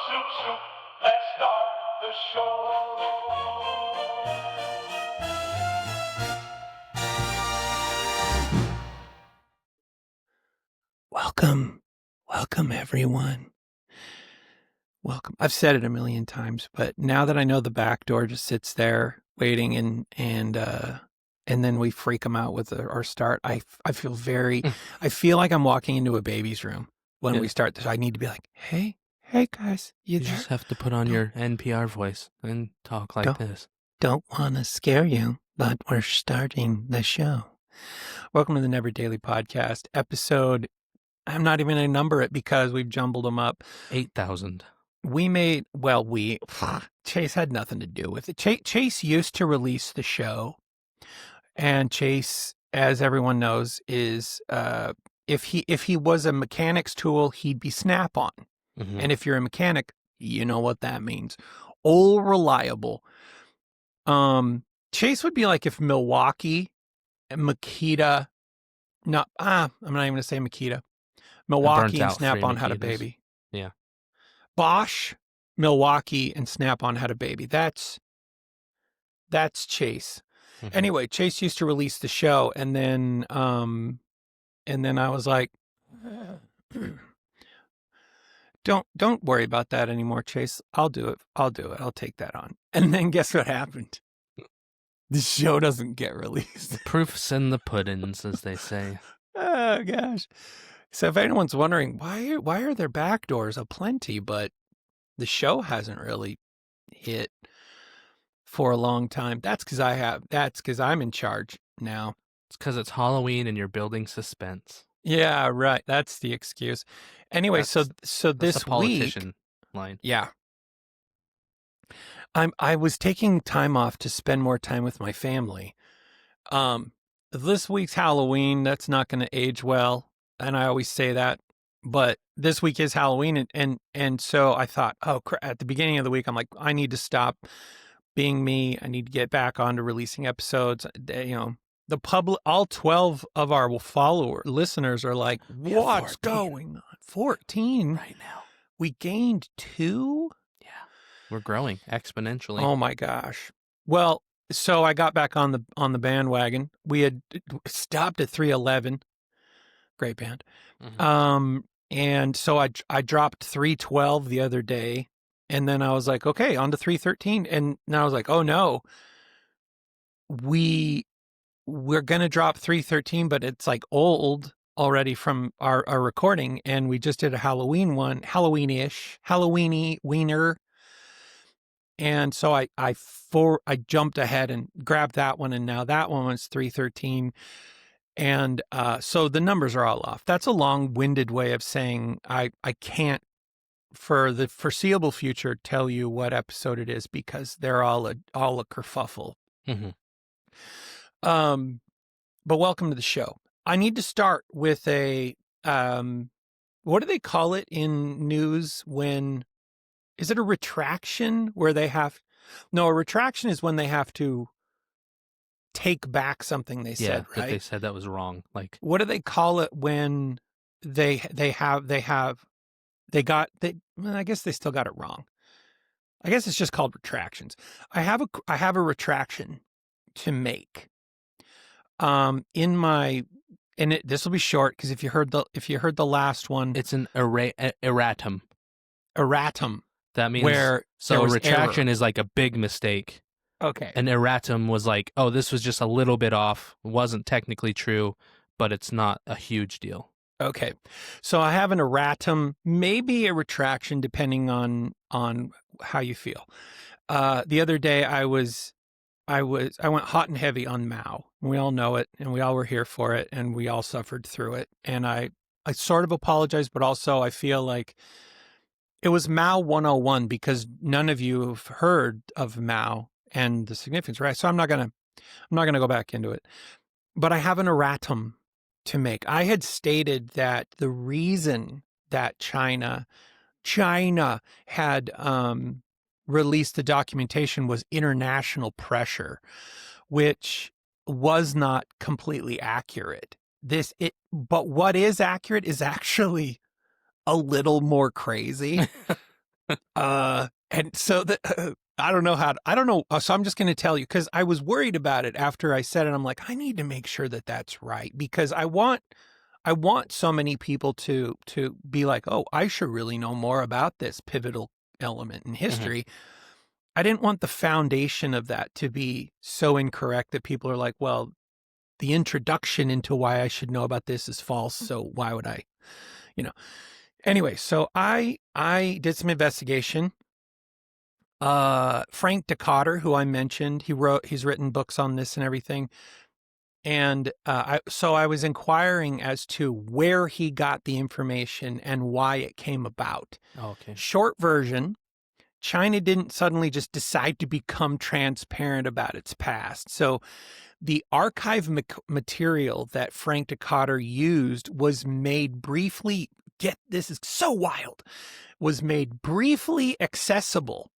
Soup, soup, let's start the show. Welcome everyone. Welcome. I've said it a million times, but now that I know the back door just sits there waiting and then we freak them out with our start, I feel like I'm walking into a baby's room when we start this. I need to be like, hey guys, You there? just have to put on your NPR voice and talk like this. Don't want to scare you, but we're starting the show. Welcome to the Neverdaily podcast, episode, I'm not even going to number it because we've jumbled them up. 8,000. Chase had nothing to do with it. Chase used to release the show, and Chase, as everyone knows, is if he was a mechanic's tool, he'd be Snap-on. Mm-hmm. And if you're a mechanic, you know what that means. Old reliable. Chase would be like if Milwaukee, Makita, I'm not even going to say Makita. Milwaukee and Snap-on had a baby. Yeah. Bosch, Milwaukee, and Snap-on had a baby. That's Chase. Mm-hmm. Anyway, Chase used to release the show, and then I was like, don't worry about that anymore, Chase. I'll do it. I'll take that on. And then guess what happened? The show doesn't get released. The proof's in the puddings, as they say. Oh gosh. So if anyone's wondering why are there back doors aplenty, but the show hasn't really hit for a long time, that's because I'm in charge now. It's because it's Halloween and you're building suspense. Yeah, right. That's the excuse. Anyway, so this the politician week, line. Yeah, I was taking time off to spend more time with my family. This week's Halloween. That's not going to age well. And I always say that, but this week is Halloween. And so I thought, at the beginning of the week, I'm like, I need to stop being me. I need to get back on to releasing episodes. The public, all 12 of our listeners are like, what's going on? 14 right now. We gained 2. Yeah. We're growing exponentially. Oh my gosh. Well, so I got back on the bandwagon. We had stopped at 311. Great band. Mm-hmm. And so I dropped 312 the other day, and then I was like, okay, on to 313. And then I was like, oh no, we're going to drop 313, but it's like old already from our recording. And we just did a Halloween one, Halloweeny wiener. And so I jumped ahead and grabbed that one. And now that one was 313. And so the numbers are all off. That's a long-winded way of saying I can't, for the foreseeable future, tell you what episode it is because they're all a kerfuffle. Mm-hmm. But welcome to the show. I need to start with a what do they call it in news when? Is it a retraction where they have? No, a retraction is when they have to take back something they said, right? That they said that was wrong. Like, what do they call it when I guess they still got it wrong. I guess it's just called retractions. I have a retraction to make. This will be short because if you heard the last one, it's an erratum. Erratum. That means a retraction is like a big mistake. Okay. An erratum was like, oh, this was just a little bit off. Wasn't technically true, but it's not a huge deal. Okay. So I have an erratum, maybe a retraction, depending on how you feel. The other day I went hot and heavy on Mao. We all know it, and we all were here for it, and we all suffered through it. And I sort of apologize, but also I feel like it was Mao 101 because none of you have heard of Mao and the significance, right? So I'm not gonna go back into it. But I have an erratum to make. I had stated that the reason that China had released the documentation was international pressure, which was not completely accurate. But what is accurate is actually a little more crazy. And so I don't know I don't know. So I'm just going to tell you, because I was worried about it after I said it. I'm like, I need to make sure that that's right, because I want so many people to be like, oh, I should really know more about this pivotal element in history. I didn't want the foundation of that to be so incorrect that people are like, well, the introduction into why I should know about this is false. So why would I, you know? Anyway, so I did some investigation. Frank DeCotter, who I mentioned, he's written books on this and everything. And so I was inquiring as to where he got the information and why it came about. Oh, okay. Short version, China didn't suddenly just decide to become transparent about its past. So the archive material that Frank DeCotter used was made briefly, this is so wild, was made briefly accessible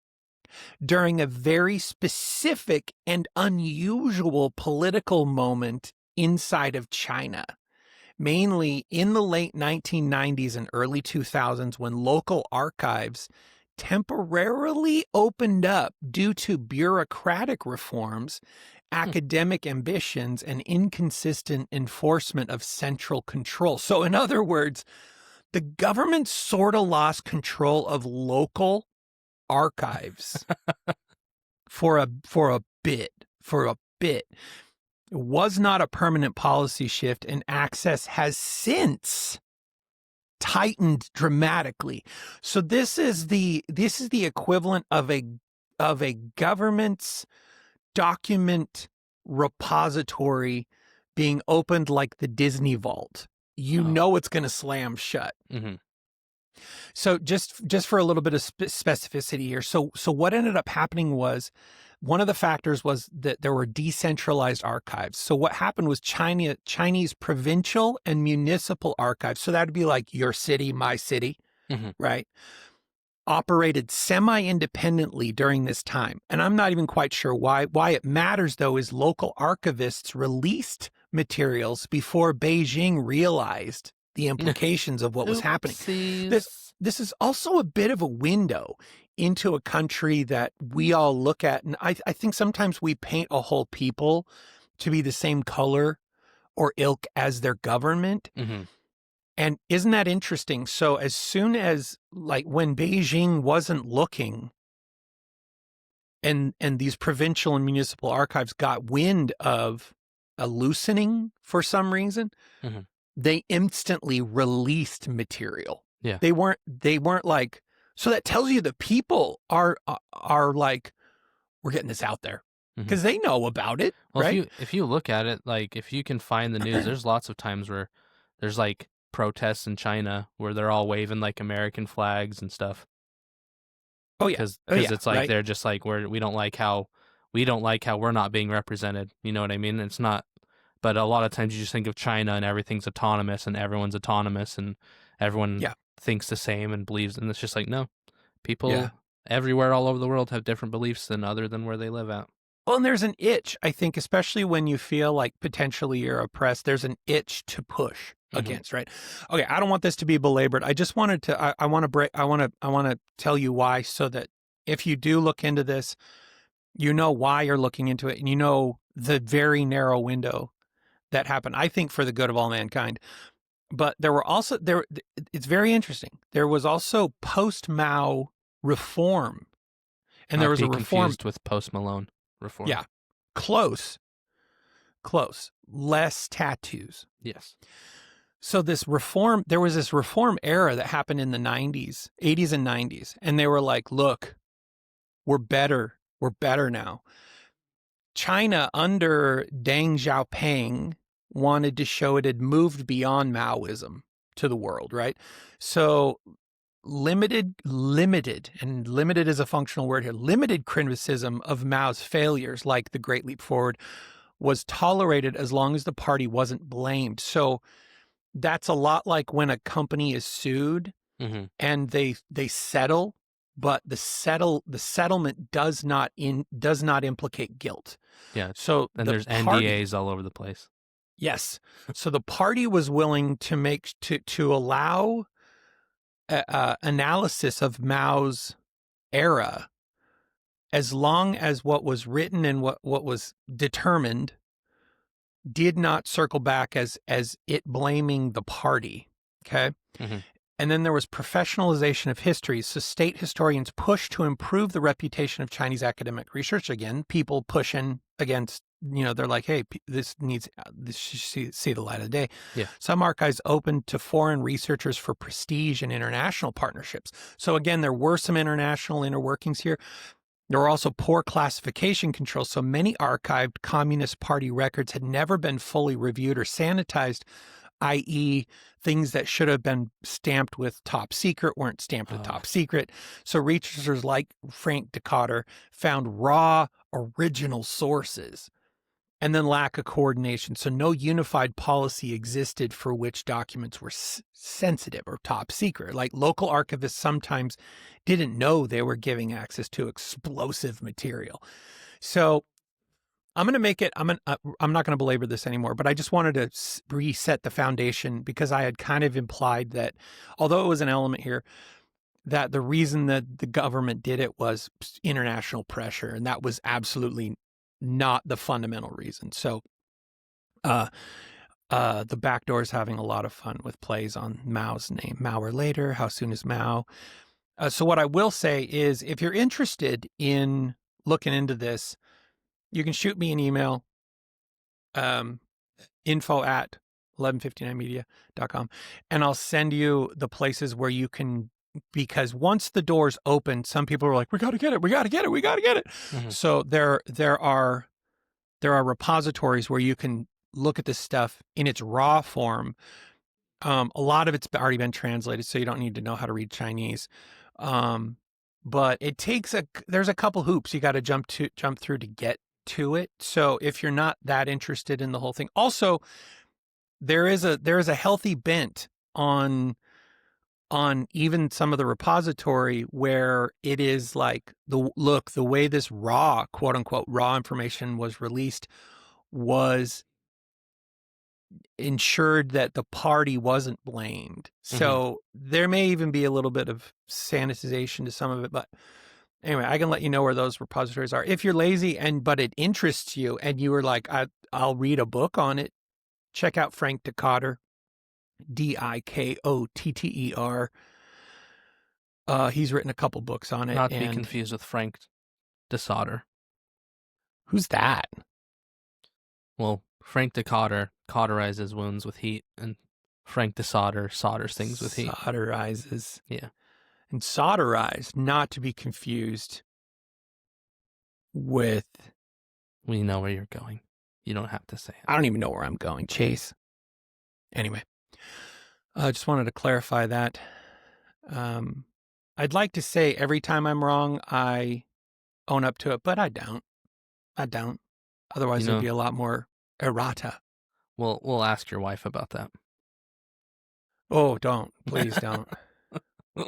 during a very specific and unusual political moment inside of China, mainly in the late 1990s and early 2000s, when local archives temporarily opened up due to bureaucratic reforms, academic ambitions, and inconsistent enforcement of central control. So in other words, the government sort of lost control of local archives for a bit. It was not a permanent policy shift, and access has since tightened dramatically. So this is the equivalent of a government's document repository being opened like the Disney Vault. You know it's going to slam shut. Mm-hmm. So just for a little bit of specificity here. So what ended up happening was, one of the factors was that there were decentralized archives. So what happened was Chinese provincial and municipal archives, so that'd be like your city, my city, right, operated semi-independently during this time. And I'm not even quite sure why. Why it matters, though, is local archivists released materials before Beijing realized the implications of what was happening. This is also a bit of a window into a country that we all look at. And I think sometimes we paint a whole people to be the same color or ilk as their government. And isn't that interesting? So as soon as, like, when Beijing wasn't looking, and these provincial and municipal archives got wind of a loosening for some reason, they instantly released material. Yeah. They weren't like, so that tells you the people are like, we're getting this out there, because they know about it, well, right? if you look at it, like, if you can find the news, there's lots of times where there's like protests in China where they're all waving like American flags and stuff. Oh yeah, because it's like, right? they're just like, we don't like how we're not being represented. You know what I mean? It's not. But a lot of times you just think of China and everything's autonomous and everyone's autonomous and everyone thinks the same and believes, and it's just like, no, people everywhere all over the world have different beliefs than where they live at. Well, and there's an itch, I think, especially when you feel like potentially you're oppressed, there's an itch to push against, right? Okay, I don't want this to be belabored. I just wanted to, I want to tell you why, so that if you do look into this, you know why you're looking into it, and you know the very narrow window that happened, I think, for the good of all mankind. But there were also, it's very interesting, there was also post-Mao reform. And there was a reform confused with Post Malone reform. Yeah. Close. Less tattoos. Yes. So there was this reform era that happened in the 80s and 90s. And they were like, look, we're better now. China under Deng Xiaoping wanted to show it had moved beyond Maoism to the world, right? So limited, and limited is a functional word here, limited criticism of Mao's failures, like the Great Leap Forward, was tolerated as long as the party wasn't blamed. So that's a lot like when a company is sued and they settle, but the settlement does not implicate guilt. Yeah. So then there's NDAs all over the place. Yes. So the party was willing to allow analysis of Mao's era, as long as what was written and what was determined did not circle back as it blaming the party. Okay. Mm-hmm. And then there was professionalization of history. So state historians pushed to improve the reputation of Chinese academic research. Again, people pushing against, they're like, hey, this should see the light of day. Yeah. Some archives opened to foreign researchers for prestige and international partnerships. So again, there were some international interworkings here. There were also poor classification controls. So many archived Communist Party records had never been fully reviewed or sanitized, i.e. things that should have been stamped with top secret weren't stamped with top secret. So researchers like Frank Decatur found raw, original sources, and then lack of coordination. So no unified policy existed for which documents were sensitive or top secret. Like local archivists sometimes didn't know they were giving access to explosive material. So I'm going to make it, I'm not going to belabor this anymore, but I just wanted to reset the foundation because I had kind of implied that, although it was an element here, that the reason that the government did it was international pressure. And that was absolutely not the fundamental reason. So the Backdoor is having a lot of fun with plays on Mao's name. Mao or later, how soon is Mao? So what I will say is if you're interested in looking into this, you can shoot me an email, info@1159media.com, and I'll send you the places where you can, because once the doors open, some people are like, we got to get it. We got to get it. We got to get it. Mm-hmm. So there are repositories where you can look at this stuff in its raw form. A lot of it's already been translated, so you don't need to know how to read Chinese. But it takes there's a couple hoops you got to jump through to get to it. So if you're not that interested in the whole thing, also there is a healthy bent on even some of the repository where it is like the way this raw, quote unquote, raw information was released was ensured that the party wasn't blamed. So there may even be a little bit of sanitization to some of it, but anyway, I can let you know where those repositories are. If you're lazy but it interests you and you were like, I'll read a book on it, check out Frank Decatur, Dikotter. He's written a couple books on it. Not to be confused with Frank DeSotter. Who's that? Well, Frank Decatur cauterizes wounds with heat, and Frank DeSotter solders things with heat. Solderizes. Yeah. And solderize, not to be confused with... We know where you're going. You don't have to say it. I don't even know where I'm going, Chase. Anyway, I just wanted to clarify that. I'd like to say every time I'm wrong, I own up to it, but I don't. Otherwise, there'd be a lot more errata. We'll ask your wife about that. Oh, don't. Please don't.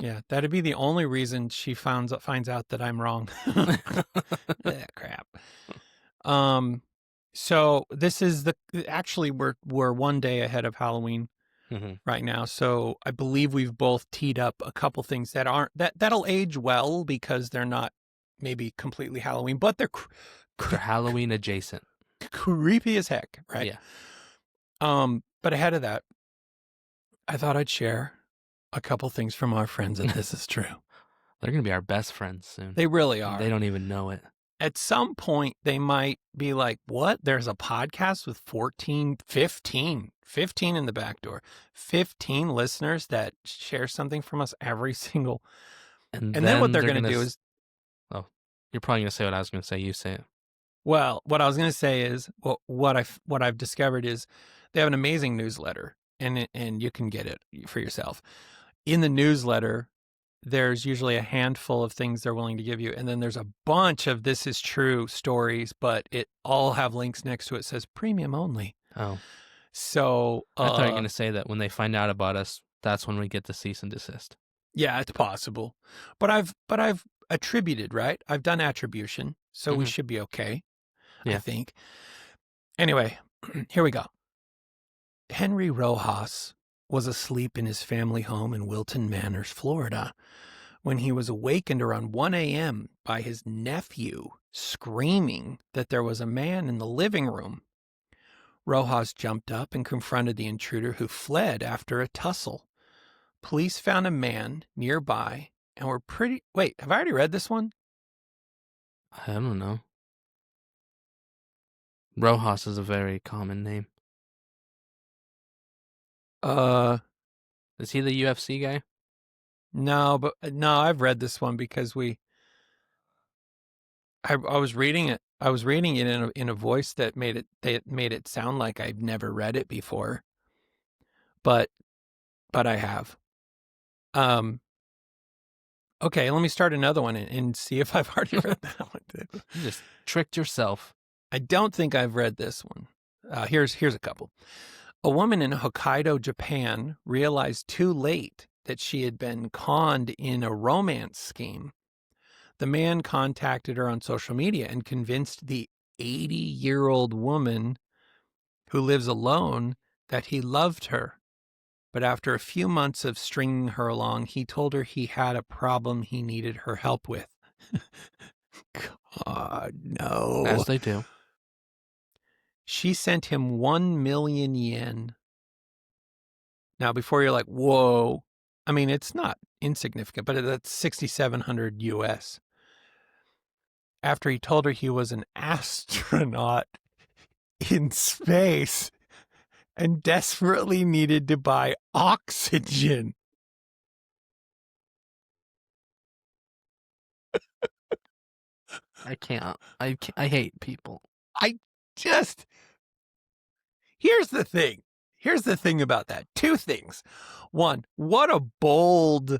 Yeah, that'd be the only reason she finds out that I'm wrong. Crap. So this is actually we're one day ahead of Halloween right now. So I believe we've both teed up a couple things that'll age well because they're not maybe completely Halloween, but they're Halloween adjacent. Creepy as heck, right? Yeah. But ahead of that, I thought I'd share a couple things from our friends that this is true. They're going to be our best friends soon. They really are. They don't even know it. At some point, they might be like, what? There's a podcast with 15 in the back door. 15 listeners that share something from us every single... And then what they're going to do is... Oh, you're probably going to say what I was going to say. You say it. Well, what I was going to say is, what I've discovered is they have an amazing newsletter, and you can get it for yourself. In the newsletter, there's usually a handful of things they're willing to give you, and then there's a bunch of this is true stories, but it all have links next to it. It says premium only. Oh, so I thought you were going to say that when they find out about us, that's when we get the cease and desist. Yeah, it's possible, but I've attributed, right? I've done attribution, so we should be okay. Yeah. I think. Anyway, here we go. Henry Rojas was asleep in his family home in Wilton Manors, Florida, when he was awakened around 1 a.m. by his nephew screaming that there was a man in the living room. Rojas jumped up and confronted the intruder, who fled after a tussle. Police found a man nearby and were pretty... Wait, have I already read this one? I don't know. Rojas is a very common name. Is he the UFC guy? No, I've read this one because I was reading it. I was reading it in a voice that made it sound like I've never read it before. But I have. Okay, let me start another one and see if I've already read that one. You just tricked yourself. I don't think I've read this one. Here's a couple. A woman in Hokkaido, Japan, realized too late that she had been conned in a romance scheme. The man contacted her on social media and convinced the 80-year-old woman who lives alone that he loved her. But after a few months of stringing her along, he told her he had a problem he needed her help with. God, no. As they do. She sent him 1 million yen. Now, before you're like, whoa, I mean, it's not insignificant, but that's 6,700 US. After he told her he was an astronaut in space and desperately needed to buy oxygen. I can't. I hate people. Here's the thing. Here's the thing about that. Two things. One, what a bold,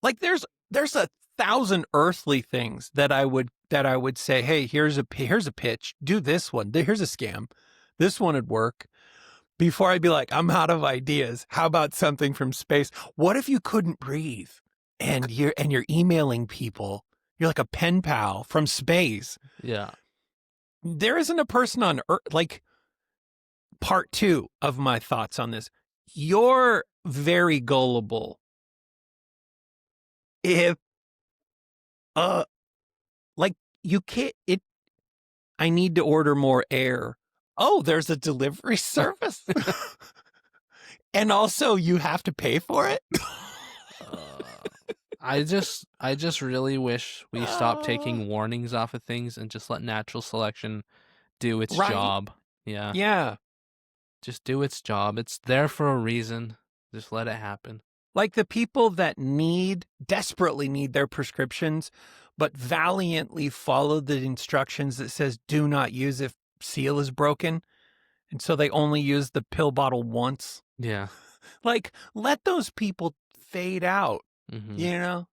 like there's 1,000 earthly things that I would say, hey, here's a pitch. Do this one. Here's a scam. This one would work. Before I'd be like, I'm out of ideas. How about something from space? What if you couldn't breathe and you're emailing people? You're like a pen pal from space. Yeah. There isn't a person on Earth, like, part 2 of my thoughts on this. You're very gullible. If, like, you can't, I need to order more air. Oh, there's a delivery service. And also you have to pay for it. I just really wish we stopped taking warnings off of things and just let natural selection do its job. Yeah. Yeah. Just do its job. It's there for a reason. Just let it happen. Like the people that desperately need their prescriptions, but valiantly follow the instructions that says do not use if seal is broken. And so they only use the pill bottle once. Yeah. Like, let those people fade out, Mm-hmm. know?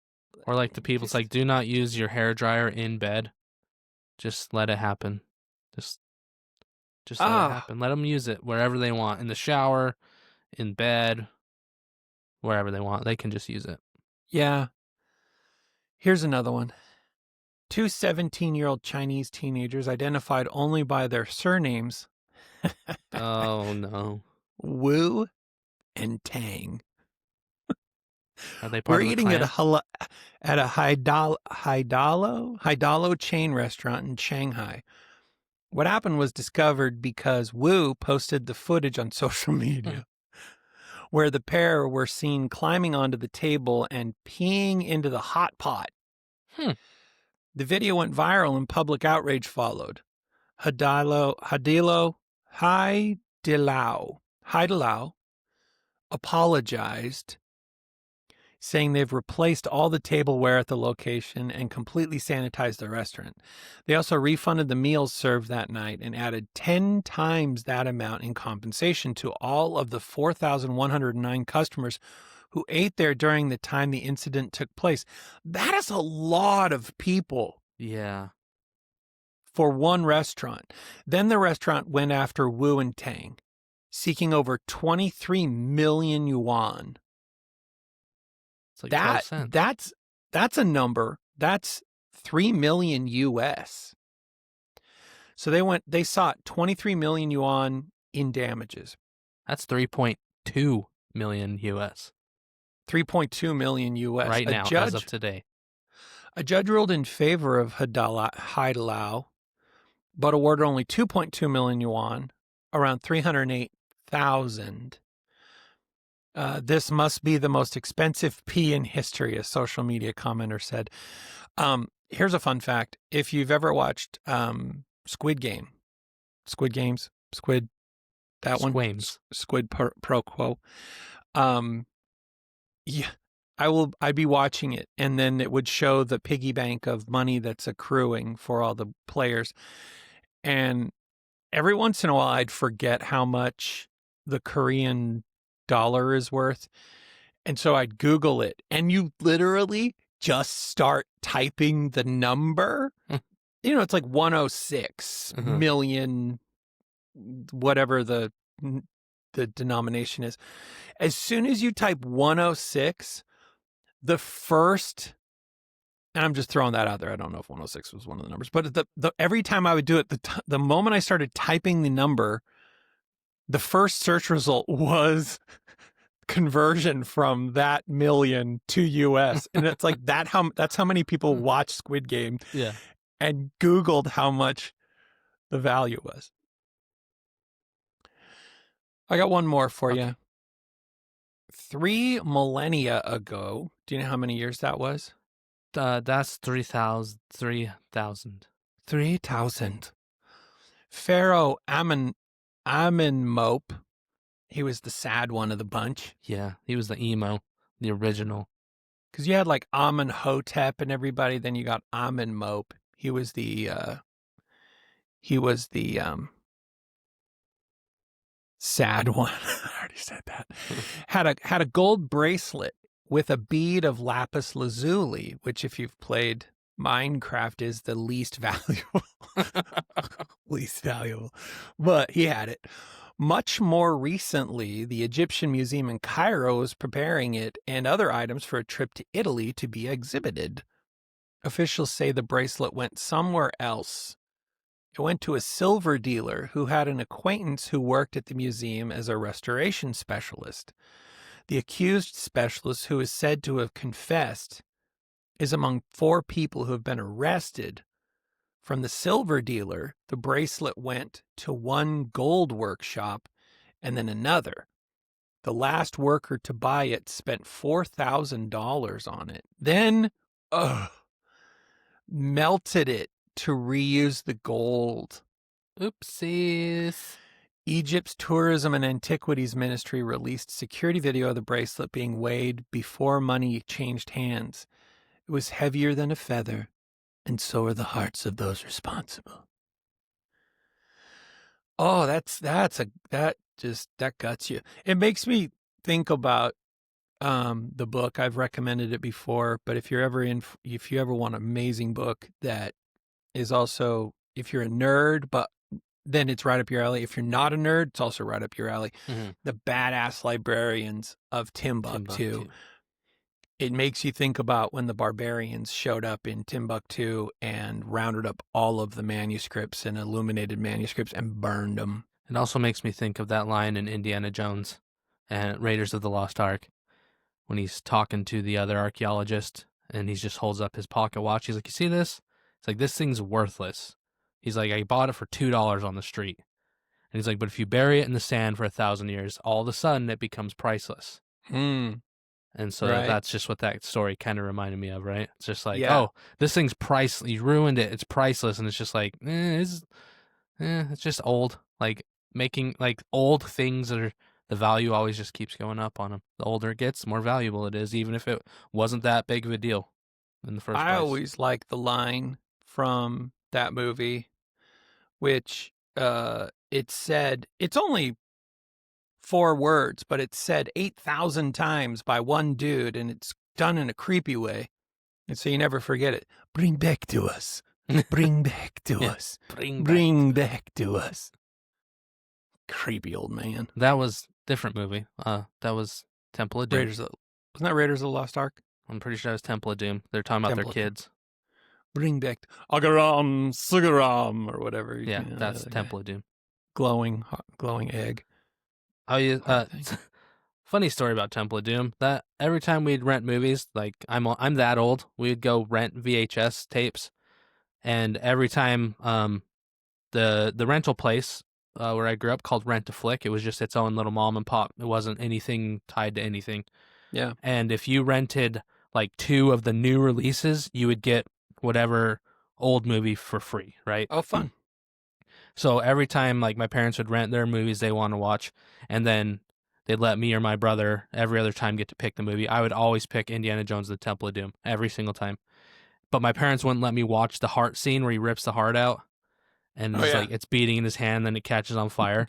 Or like the people, it's like, do not use your hairdryer in bed. Just let it happen. Just let it happen. Let them use it wherever they want. In the shower, in bed, wherever they want. They can just use it. Yeah. Here's another one. 2 17-year-old Chinese teenagers identified only by their surnames. Oh, no. Wu and Tang. Are they part of the eating clan? at a Haidalo chain restaurant in Shanghai. What happened was discovered because Wu posted the footage on social media where the pair were seen climbing onto the table and peeing into the hot pot. The video went viral and public outrage followed. Haidilao apologized, saying they've replaced all the tableware at the location and completely sanitized the restaurant. They also refunded the meals served that night and added 10 times that amount in compensation to all of the 4,109 customers who ate there during the time the incident took place. That is a lot of people. Yeah. For one restaurant. Then the restaurant went after Wu and Tang, seeking over 23 million yuan. It's like 12 cents. That's a number. That's 3 million US. So they sought 23 million yuan in damages. That's 3.2 million US 3.2 million US. right now, as of today. A judge ruled in favor of Haidalau, but awarded only 2.2 million yuan, around 308,000. This must be the most expensive pee in history, a social media commenter said. Here's a fun fact. If you've ever watched Squid Games, that one, Squames. Squid Pro Quo. Yeah, I'd be watching it, and then it would show the piggy bank of money that's accruing for all the players. And every once in a while, I'd forget how much the Korean dollar is worth. And so I'd Google it, and you literally just start typing the number. It's like 106 million, whatever the denomination is. As soon as you type 106, the first, and I'm just throwing that out there. I don't know if 106 was one of the numbers, but every time I would do it, the moment I started typing the number, the first search result was conversion from that million to US. And it's like that's how many people watch Squid Game. Yeah. And Googled how much the value was. I got one more for you. 3 millennia ago, do you know how many years that was? That's 3,000. 3,000. Pharaoh Amenhotep, he was the sad one of the bunch. Yeah, he was the emo, the original. Because you had like Amenhotep and everybody, then you got Amenhotep. He was the sad one. I already said that. Had a gold bracelet with a bead of lapis lazuli, which if you've played Minecraft is the least valuable. Least valuable. But he had it. Much more recently, the Egyptian Museum in Cairo is preparing it and other items for a trip to Italy to be exhibited. Officials say the bracelet went somewhere else. It went to a silver dealer who had an acquaintance who worked at the museum as a restoration specialist. The accused specialist, who is said to have confessed, is among 4 people who have been arrested. From the silver dealer, the bracelet went to one gold workshop and then another. The last worker to buy it spent $4,000 on it, then melted it to reuse the gold. Oopsies. Egypt's Tourism and Antiquities Ministry released security video of the bracelet being weighed before money changed hands. It was heavier than a feather, and so are the hearts of those responsible. Oh, that guts you. It makes me think about the book. I've recommended it before, but if you ever want an amazing book that is also, if you're a nerd, but then it's right up your alley. If you're not a nerd, it's also right up your alley. Mm-hmm. The Badass Librarians of Timbuktu. It makes you think about when the barbarians showed up in Timbuktu and rounded up all of the manuscripts and illuminated manuscripts and burned them. It also makes me think of that line in Indiana Jones and Raiders of the Lost Ark when he's talking to the other archaeologist and he just holds up his pocket watch. He's like, "You see this? It's like, this thing's worthless." He's like, "I bought it for $2 on the street." And he's like, "But if you bury it in the sand for 1,000 years, all of a sudden it becomes priceless." And so that's just what that story kind of reminded me of, right? It's just like, oh, this thing's priceless. You ruined it. It's priceless. And it's just like, it's just old. Like making like old things that are, the value always just keeps going up on them. The older it gets, the more valuable it is, even if it wasn't that big of a deal in the first place. I always like the line from that movie, which it said, it's only 4 words, but it's said 8,000 times by one dude, and it's done in a creepy way. And so you never forget it. Bring back to us. Bring back to us. Bring back to us. Creepy old man. That was a different movie. That was Temple of Doom. Wasn't that Raiders of the Lost Ark? I'm pretty sure that was Temple of Doom. They're talking about their kids. Bring back Agaram, Sigaram, or whatever. Yeah, that's Temple of Doom. glowing egg. Funny story about Temple of Doom. That every time we'd rent movies, like I'm that old, we'd go rent VHS tapes, and every time the rental place where I grew up called Rent a Flick, it was just its own little mom and pop. It wasn't anything tied to anything. Yeah. And if you rented like 2 of the new releases, you would get whatever old movie for free, right? Oh, fun. So every time like my parents would rent their movies they want to watch, and then they'd let me or my brother every other time get to pick the movie, I would always pick Indiana Jones and the Temple of Doom every single time. But my parents wouldn't let me watch the heart scene where he rips the heart out and like it's beating in his hand, then it catches on fire.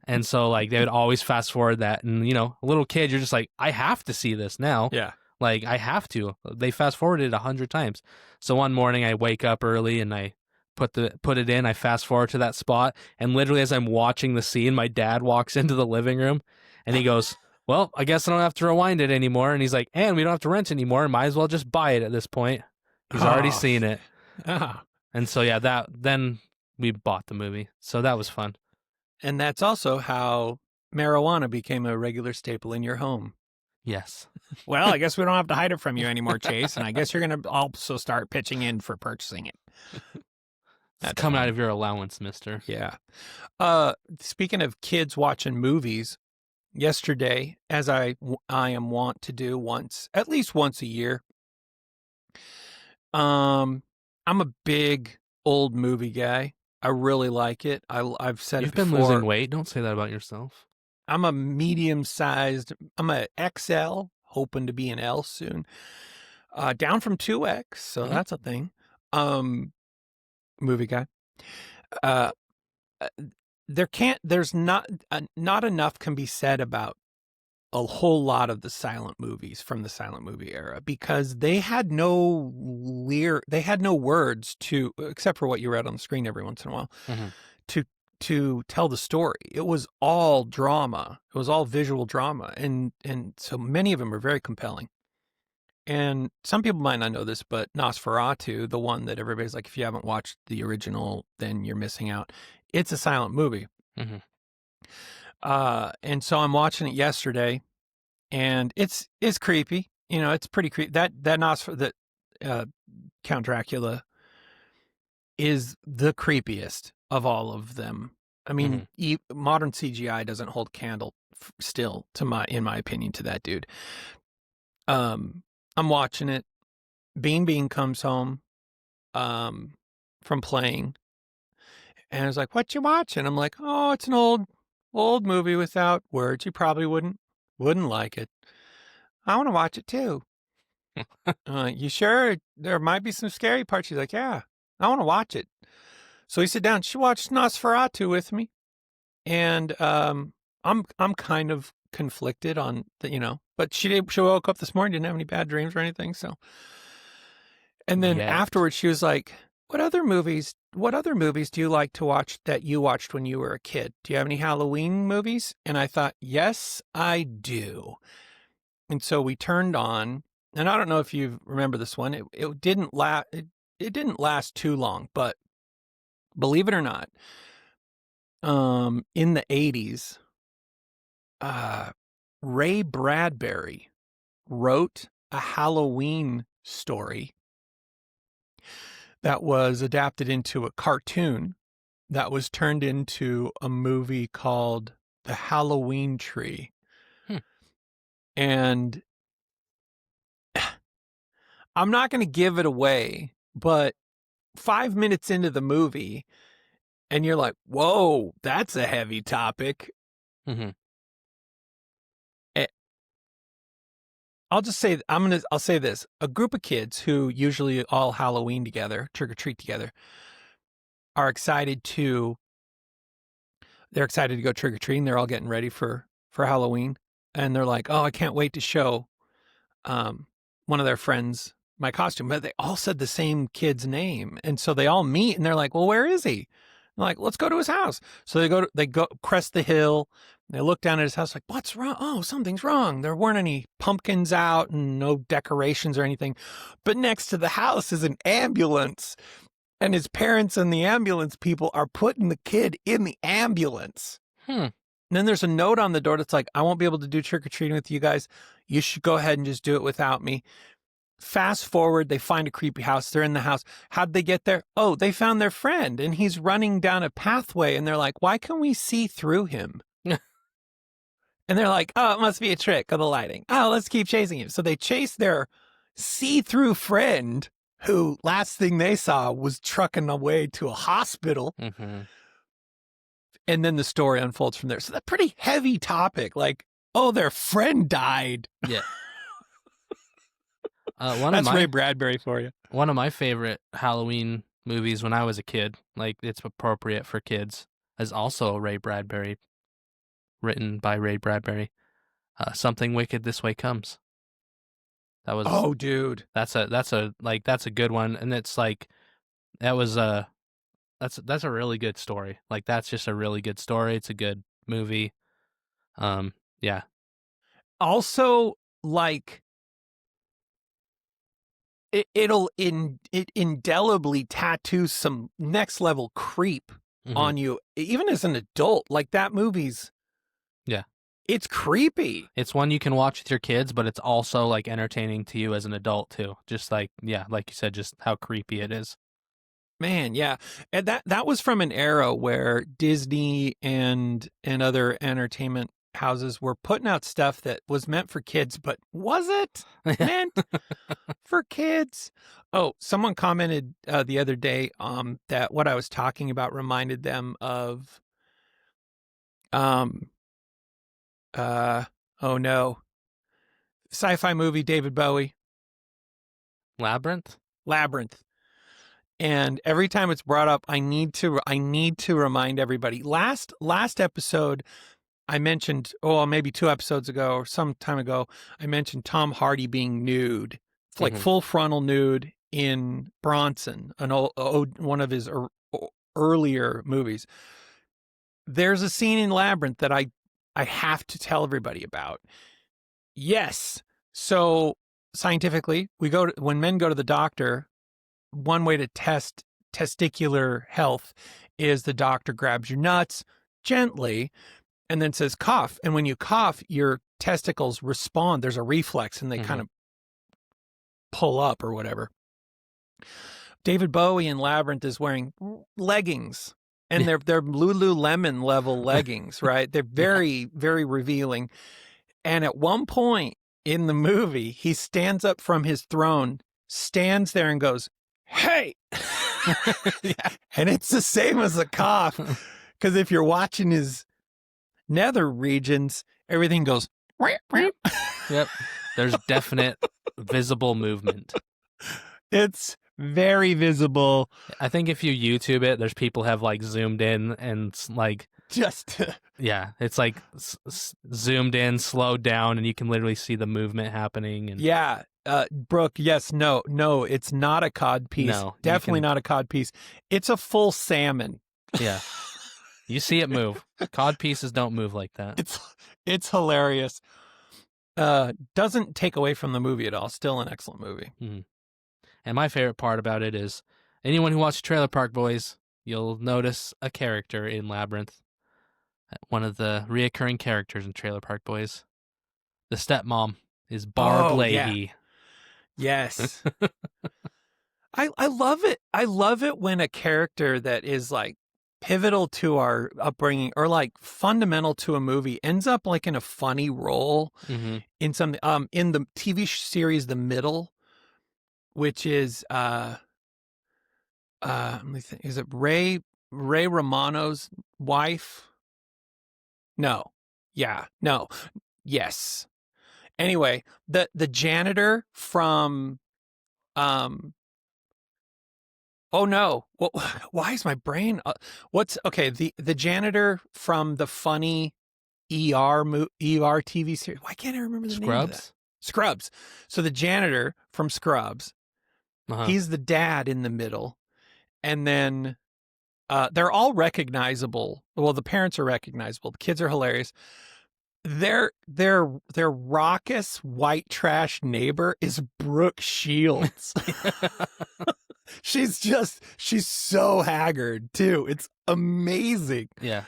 And so like they would always fast forward that, and a little kid, you're just like, I have to see this now. Yeah. Like I have to. They fast forwarded it 100 times. So one morning I wake up early and I put it in. I fast forward to that spot, and literally as I'm watching the scene, my dad walks into the living room, and he goes, "Well, I guess I don't have to rewind it anymore." And he's like, "And we don't have to rent anymore. Might as well just buy it at this point." He's already seen it. Oh. And so then we bought the movie. So that was fun. And that's also how marijuana became a regular staple in your home. Yes. Well, I guess we don't have to hide it from you anymore, Chase. And I guess you're going to also start pitching in for purchasing it. That's coming out of your allowance, mister. Yeah. Speaking of kids watching movies, yesterday, as I am wont to do at least once a year, I'm a big old movie guy. I really like it. I've said You've it before. been losing weight. Don't say that about yourself. I'm a medium-sized. I'm a XL, hoping to be an L soon. Down from 2X, so that's a thing. Movie guy. There's not enough can be said about a whole lot of the silent movies from the silent movie era, because they had no words to, except for what you read on the screen every once in a while, to tell the story. It was all drama. It was all visual drama, and so many of them are very compelling. And some people might not know this, but Nosferatu, the one that everybody's like, if you haven't watched the original, then you're missing out. It's a silent movie. And so I'm watching it yesterday, and it's creepy. It's pretty creepy. That Count Dracula is the creepiest of all of them. I mean, modern CGI doesn't hold candle still in my opinion, to that dude. I'm watching it. Bean comes home from playing, and I was like, "What you watching?" I'm like, "Oh, it's an old movie without words. You probably wouldn't like it. I want to watch it too." You sure? There might be some scary parts. She's like, "Yeah, I want to watch it." So we sit down. She watched Nosferatu with me, and I'm kind of conflicted on the, but she woke up this morning, didn't have any bad dreams or anything. So, and then afterwards, she was like, What other movies do you like to watch that you watched when you were a kid? Do you have any Halloween movies?" And I thought, yes, I do. And so we turned on, and I don't know if you remember this one. It didn't last too long, but believe it or not, in the 80s, Ray Bradbury wrote a Halloween story that was adapted into a cartoon that was turned into a movie called The Halloween Tree. And I'm not going to give it away, but 5 minutes into the movie, and you're like, whoa, that's a heavy topic. I'll say this. A group of kids who usually all Halloween together, trick or treat together, are excited to go trick or treating. They're all getting ready for Halloween, and they're like, "Oh, I can't wait to show one of their friends my costume." But they all said the same kid's name, and so they all meet, and they're like, "Well, where is he?" I'm like, "Let's go to his house." So they go crest the hill. They look down at his house like, "What's wrong?" "Oh, something's wrong." There weren't any pumpkins out and no decorations or anything. But next to the house is an ambulance. And his parents and the ambulance people are putting the kid in the ambulance. And then there's a note on the door that's like, I won't be able to do trick-or-treating with you guys. You should go ahead and just do it without me. Fast forward, they find a creepy house. They're in the house. How'd they get there? Oh, they found their friend, and he's running down a pathway, and they're like, why can we see through him? And they're like, oh, it must be a trick of the lighting. Oh, let's keep chasing him. So they chase their see-through friend, who last thing they saw was trucking away to a hospital. Mm-hmm. And then the story unfolds from there. So that's a pretty heavy topic. Like, oh, their friend died. Yeah. That's Ray Bradbury for you. One of my favorite Halloween movies when I was a kid, like it's appropriate for kids, is also Ray Bradbury, written by Ray Bradbury. Something Wicked This Way Comes. That was. Oh, dude. That's a good one, and it's like that's a really good story. Like that's just a really good story. It's a good movie. Yeah. Also, like, it'll indelibly tattoo some next level creep on you, even as an adult. Like that movie's. Yeah. It's creepy. It's one you can watch with your kids, but it's also like entertaining to you as an adult too. Just like, yeah, like you said, just how creepy it is. Man, yeah. And that was from an era where Disney and other entertainment houses were putting out stuff that was meant for kids, but was it meant for kids? Oh, someone commented the other day that what I was talking about reminded them of oh no. Sci-fi movie David Bowie. Labyrinth. And every time it's brought up, I need to remind everybody. Last episode, I mentioned, maybe 2 episodes ago or some time ago, I mentioned Tom Hardy being nude, like full frontal nude in Bronson, one of his earlier movies. There's a scene in Labyrinth that I have to tell everybody about. Yes. So scientifically, when men go to the doctor, one way to test testicular health is the doctor grabs your nuts gently and then says cough. And when you cough, your testicles respond. There's a reflex and they kind of pull up or whatever. David Bowie in Labyrinth is wearing leggings, and they're Lululemon level leggings, right? They're very, very revealing. And at one point in the movie, he stands up from his throne, stands there and goes, hey. And it's the same as a cough, because if you're watching his nether regions, everything goes. Yep. There's definite visible movement. It's very visible. I think if you YouTube it, there's people have like zoomed in and like just yeah, it's like zoomed in, slowed down, and you can literally see the movement happening. And yeah, Brooke, yes, no, it's not a cod piece. No, definitely not a cod piece. It's a full salmon. Yeah, you see it move. Cod pieces don't move like that. It's hilarious. Doesn't take away from the movie at all. Still an excellent movie. Mm-hmm. And my favorite part about it is anyone who watched Trailer Park Boys, you'll notice a character in Labyrinth. One of the reoccurring characters in Trailer Park Boys. The stepmom is Barb Leahy. Yeah. Yes. I love it. I love it when a character that is like pivotal to our upbringing or like fundamental to a movie ends up like in a funny role in something. In the TV series The Middle, which is let me think, is it Ray Romano's wife? No. Yeah. No. Yes. Anyway, the janitor from oh no. Well, why is my brain the janitor from the funny ER TV series. Why can't I remember the name of that? Scrubs. So the janitor from Scrubs, he's the dad in The Middle. And then they're all recognizable. Well, the parents are recognizable. The kids are hilarious. Their raucous white trash neighbor is Brooke Shields. She's so haggard too. It's amazing. Yeah.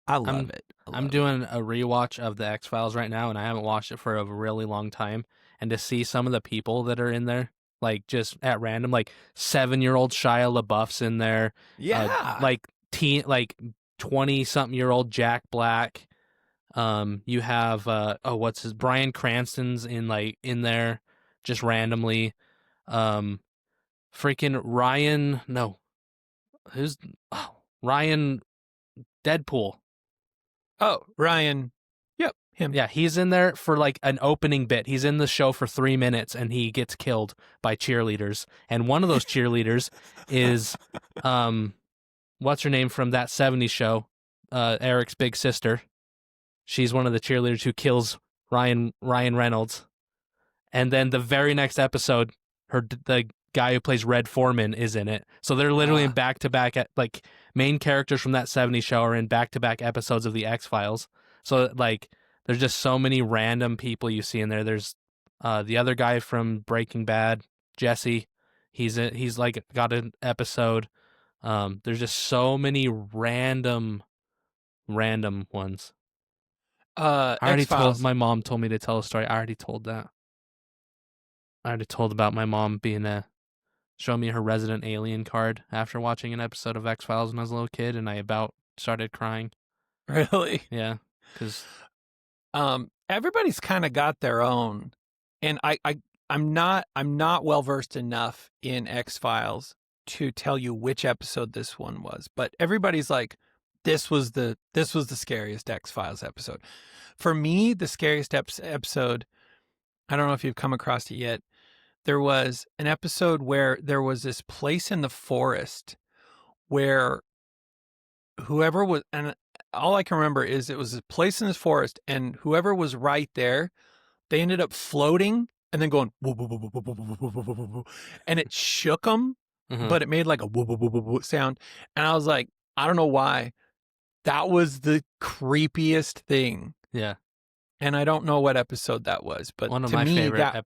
I love it. I'm doing a rewatch of the X-Files right now, and I haven't watched it for a really long time. And to see some of the people that are in there, like just at random, like 7-year-old Shia LaBeouf's in there, Yeah. like 20-something-year-old Jack Black. You have what's his Bryan Cranston's in there, just randomly. Freaking Ryan, no, who's Ryan Deadpool. Oh, Ryan. Yep, him. Yeah, he's in there for like an opening bit. He's in the show for 3 minutes and he gets killed by cheerleaders. And one of those cheerleaders is, what's her name from that 70s show? Eric's big sister. She's one of the cheerleaders who kills Ryan Reynolds. And then the very next episode, the guy who plays Red Foreman is in it. So they're literally in back-to-back, like, main characters from that 70s show are in back-to-back episodes of the X-Files. So, like, there's just so many random people you see in there. There's the other guy from Breaking Bad, Jesse. He's like got an episode. There's just so many random ones. I already X-Files. my mom told me to tell a story. I already told that. I already told about my mom showing me her Resident Alien card after watching an episode of X-Files when I was a little kid, and I about started crying. Really? Yeah, because everybody's kind of got their own, and I'm not well versed enough in X-Files to tell you which episode this one was, but everybody's like, this was the scariest X-Files episode. For me, the scariest episode, I don't know if you've come across it yet. There was an episode where there was this place in the forest where whoever was, and all I can remember is it was a place in this forest, and whoever was right there, they ended up floating and then going woo, woo, woo, woo, woo, woo, woo, woo, woo, woo, woo, and it shook them, but it made like a woo, woo, woo, woo, woo sound. And I was like, I don't know why. That was the creepiest thing. Yeah. And I don't know what episode that was, but one of to my me, favorite.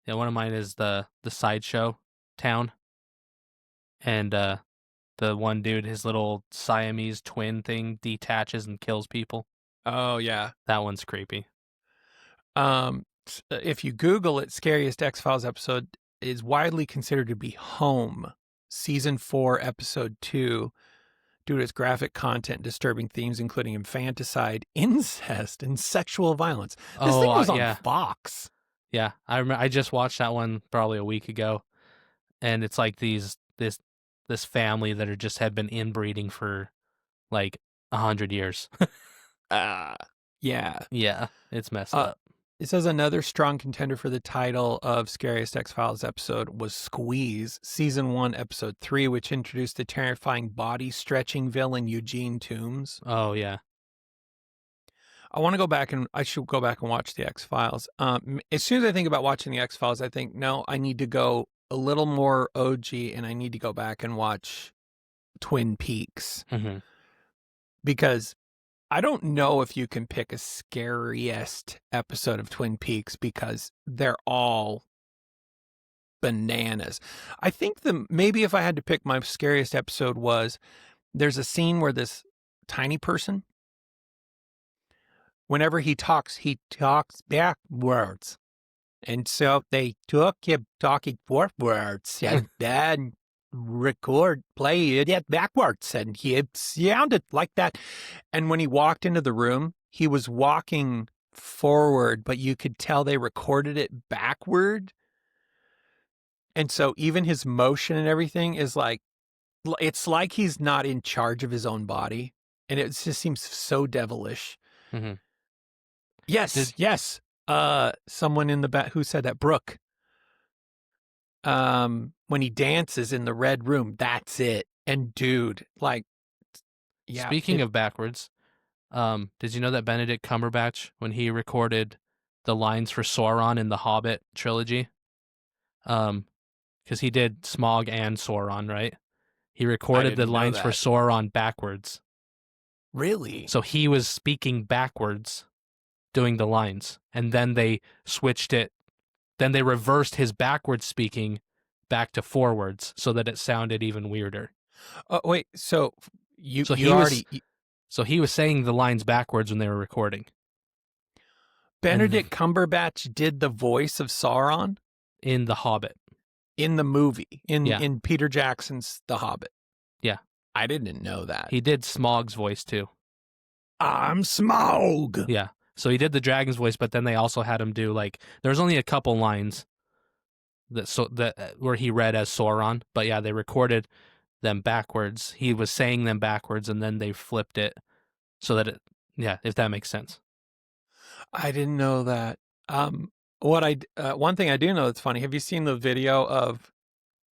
Yeah, one of mine is the sideshow town, and the one dude, his little Siamese twin thing detaches and kills people. Oh yeah, that one's creepy. If you Google it, scariest X-Files episode is widely considered to be Home, season 4, episode 2. Due to its graphic content, disturbing themes, including infanticide, incest, and sexual violence. This thing was on Fox. Yeah, I remember. I just watched that one probably a week ago, and it's like this family that had been inbreeding for like 100 years. Yeah, it's messed up. It says another strong contender for the title of Scariest X-Files episode was Squeeze, season 1, episode 3, which introduced the terrifying body-stretching villain Eugene Toombs. Oh, yeah. I should go back and watch the X-Files. As soon as I think about watching the X-Files, I think, no, I need to go a little more OG, and I need to go back and watch Twin Peaks. Mm-hmm. Because I don't know if you can pick a scariest episode of Twin Peaks because they're all bananas. I think maybe if I had to pick my scariest episode was there's a scene where this tiny person, whenever he talks backwards. And so they took him talking forwards and then play it backwards, and he sounded like that. And when he walked into the room, he was walking forward, but you could tell they recorded it backward. And so even his motion and everything is like, it's like he's not in charge of his own body. And it just seems so devilish. Mm-hmm. Yes. Someone in the back who said that, Brooke. When he dances in the red room, that's it. And dude, like, yeah. Speaking of backwards, did you know that Benedict Cumberbatch, when he recorded the lines for Sauron in the Hobbit trilogy, because he did Smaug and Sauron, right? He recorded the lines for Sauron backwards. Really? So he was speaking backwards, doing the lines, and then they switched it. Then they reversed his backwards speaking back to forwards so that it sounded even weirder. Oh, wait, so you So you he already So he was saying the lines backwards when they were recording. Benedict Cumberbatch did the voice of Sauron In The Hobbit. in the movie, Yeah. in Peter Jackson's The Hobbit. Yeah. I didn't know that. He did Smaug's voice too. I'm Smaug. Yeah. So he did the dragon's voice, but then they also had him do like there's only a couple lines that where he read as Sauron, but yeah, they recorded them backwards. He was saying them backwards, and then they flipped it so that if that makes sense. I didn't know that. One thing I do know that's funny. Have you seen the video of?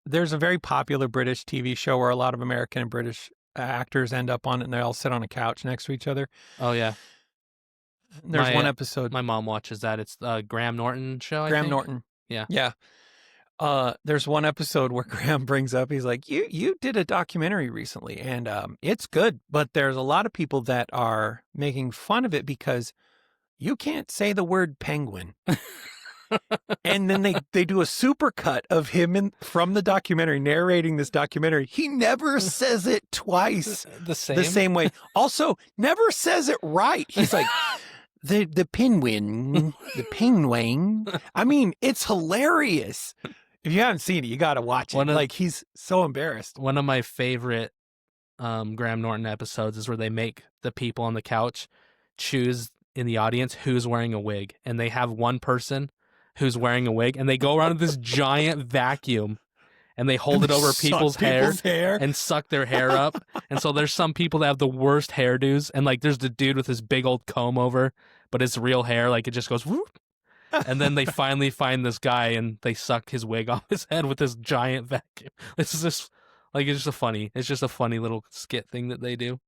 There's a very popular British TV show where a lot of American and British actors end up on it, and they all sit on a couch next to each other. Oh yeah. There's one episode. My mom watches that. It's Graham Norton show. I Graham think. Norton. Yeah. Yeah. There's one episode where Graham brings up, he's like, you did a documentary recently, and it's good, but there's a lot of people that are making fun of it because you can't say the word penguin. And then they do a super cut of him from the documentary narrating this documentary. He never says it twice the same way. Also, never says it right. He's like, the penguin. I mean, it's hilarious. If you haven't seen it, you got to watch it. He's so embarrassed. One of my favorite Graham Norton episodes is where they make the people on the couch choose in the audience who's wearing a wig. And they have one person who's wearing a wig, and they go around with this giant vacuum, and they hold it over people's hair and suck their hair up. And so there's some people that have the worst hairdos, and like there's the dude with his big old comb over, but his real hair, like it just goes whoop. And then they finally find this guy, and they suck his wig off his head with this giant vacuum. It's just it's just a funny little skit thing that they do.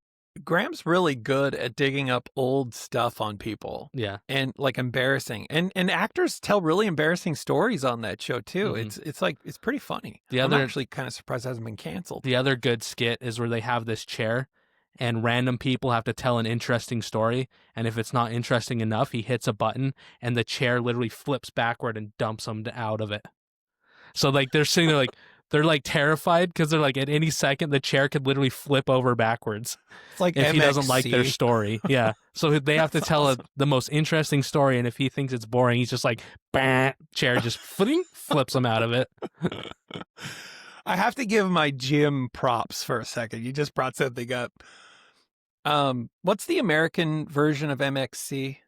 Graham's really good at digging up old stuff on people. Yeah. And like embarrassing. And actors tell really embarrassing stories on that show too. Mm-hmm. It's pretty funny. I'm actually kind of surprised it hasn't been canceled. The other good skit is where they have this chair and random people have to tell an interesting story, and if it's not interesting enough, he hits a button and the chair literally flips backward and dumps them out of it. So like they're sitting there like they're like terrified because they're like at any second the chair could literally flip over backwards. It's like if MXC. He doesn't like their story. Yeah. So they have to tell awesome. the most interesting story, and if he thinks it's boring, he's just like, bah, chair just flips him out of it. I have to give my gym props for a second. You just brought something up. What's the American version of MXC?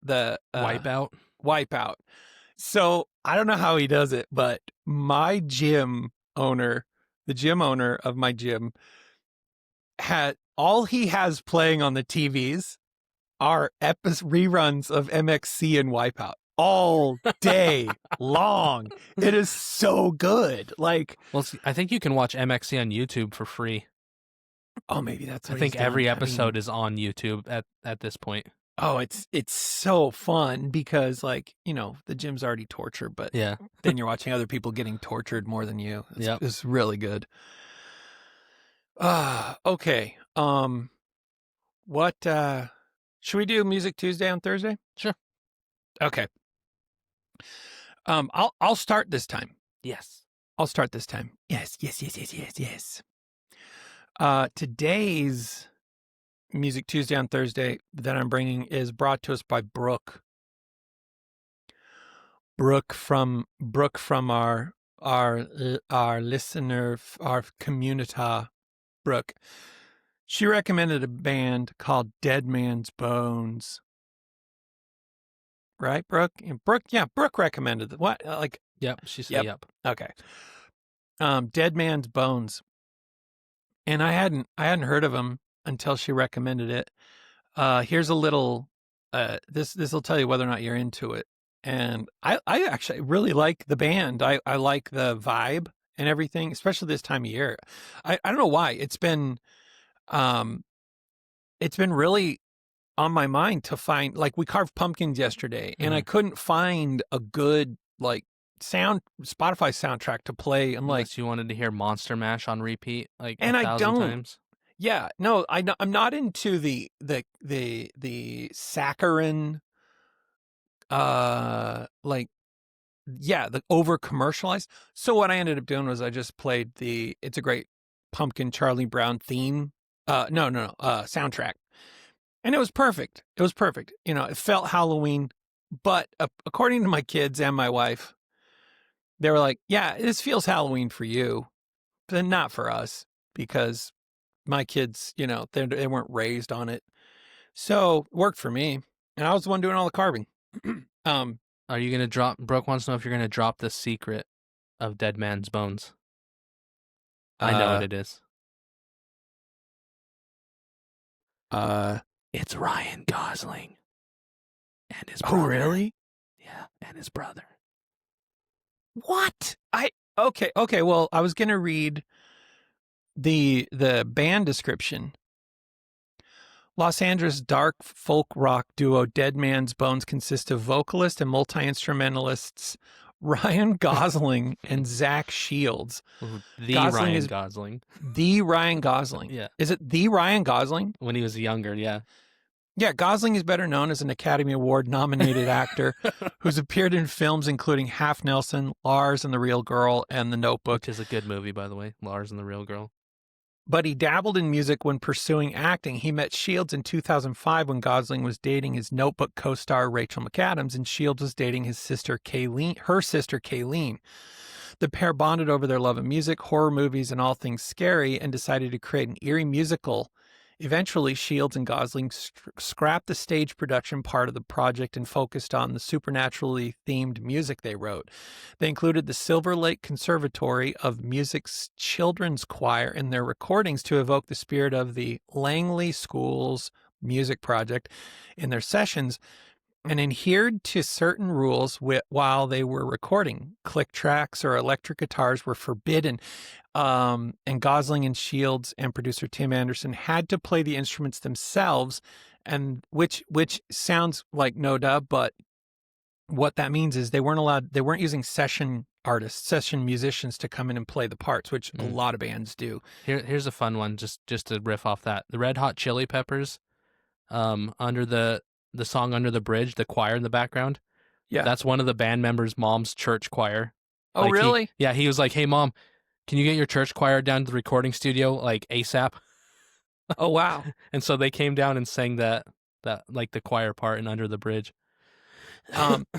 The Wipeout. So I don't know how he does it, but my gym owner, the gym owner of my gym, all he has playing on the TVs are reruns of MXC and Wipeout all day long. It is so good. Like, well, I think you can watch MXC on YouTube for free. Oh, maybe that's what I think every episode is on YouTube at this point. Oh, it's so fun because, like, you know, the gym's already torture, but yeah, then you're watching other people getting tortured more than you. It's really good. Okay. What should we do Music Tuesday on Thursday? Sure. Okay. I'll start this time. Yes. I'll start this time. Yes. Today's Music Tuesday on Thursday that I'm bringing is brought to us by Brooke. Brooke from our listener, our community, Brooke. She recommended a band called Dead Man's Bones. Right, Brooke? Brooke recommended it. What? Yep, she said yep. Okay. Dead Man's Bones. And I hadn't heard of them until she recommended it. Here's a little this will tell you whether or not you're into it. And I actually really like the band. I like the vibe and everything, especially this time of year. I don't know why. It's been really on my mind to find, like, we carved pumpkins yesterday and I couldn't find a good like Spotify soundtrack to play. I'm like, you wanted to hear Monster Mash on repeat like and 1,000 times. Yeah, no, I'm not into the saccharine like the over commercialized. So what I ended up doing was I just played It's a Great Pumpkin Charlie Brown theme. Soundtrack. And it was perfect. It was perfect. It felt Halloween, but according to my kids and my wife, they were like, yeah, this feels Halloween for you, but not for us, because my kids, they weren't raised on it. So it worked for me. And I was the one doing all the carving. Are you going to drop, Brooke wants to know if you're going to drop the secret of Dead Man's Bones. I know what it is. It's Ryan Gosling. And his brother. Oh, really? Yeah, and his brother. What? Okay. Well, I was going to read the band description. Los Angeles dark folk rock duo Dead Man's Bones consists of vocalist and multi-instrumentalists Ryan Gosling and Zach Shields. The Ryan Gosling. The Ryan Gosling. Yeah. Is it the Ryan Gosling? When he was younger, yeah. Yeah, Gosling is better known as an Academy Award-nominated actor who's appeared in films including Half Nelson, Lars and the Real Girl, and The Notebook. Which is a good movie, by the way, Lars and the Real Girl. But he dabbled in music when pursuing acting. He met Shields in 2005 when Gosling was dating his Notebook co-star Rachel McAdams, and Shields was dating her sister Kayleen. The pair bonded over their love of music, horror movies, and all things scary, and decided to create an eerie musical. Eventually, Shields and Gosling scrapped the stage production part of the project and focused on the supernaturally themed music they wrote. They included the Silver Lake Conservatory of Music's children's choir in their recordings to evoke the spirit of the Langley School's music project in their sessions, and adhered to certain rules while they were recording. Click tracks or electric guitars were forbidden. And Gosling and Shields and producer Tim Anderson had to play the instruments themselves, and which sounds like no duh, but what that means is they weren't using session musicians to come in and play the parts, which a lot of bands do. Here's a fun one, just to riff off that. The Red Hot Chili Peppers, under the song Under the Bridge, the choir in the background. Yeah. That's one of the band members' mom's church choir. Oh, really? He was like, hey, Mom, can you get your church choir down to the recording studio, like, ASAP? Oh, wow. And so they came down and sang that like the choir part in Under the Bridge.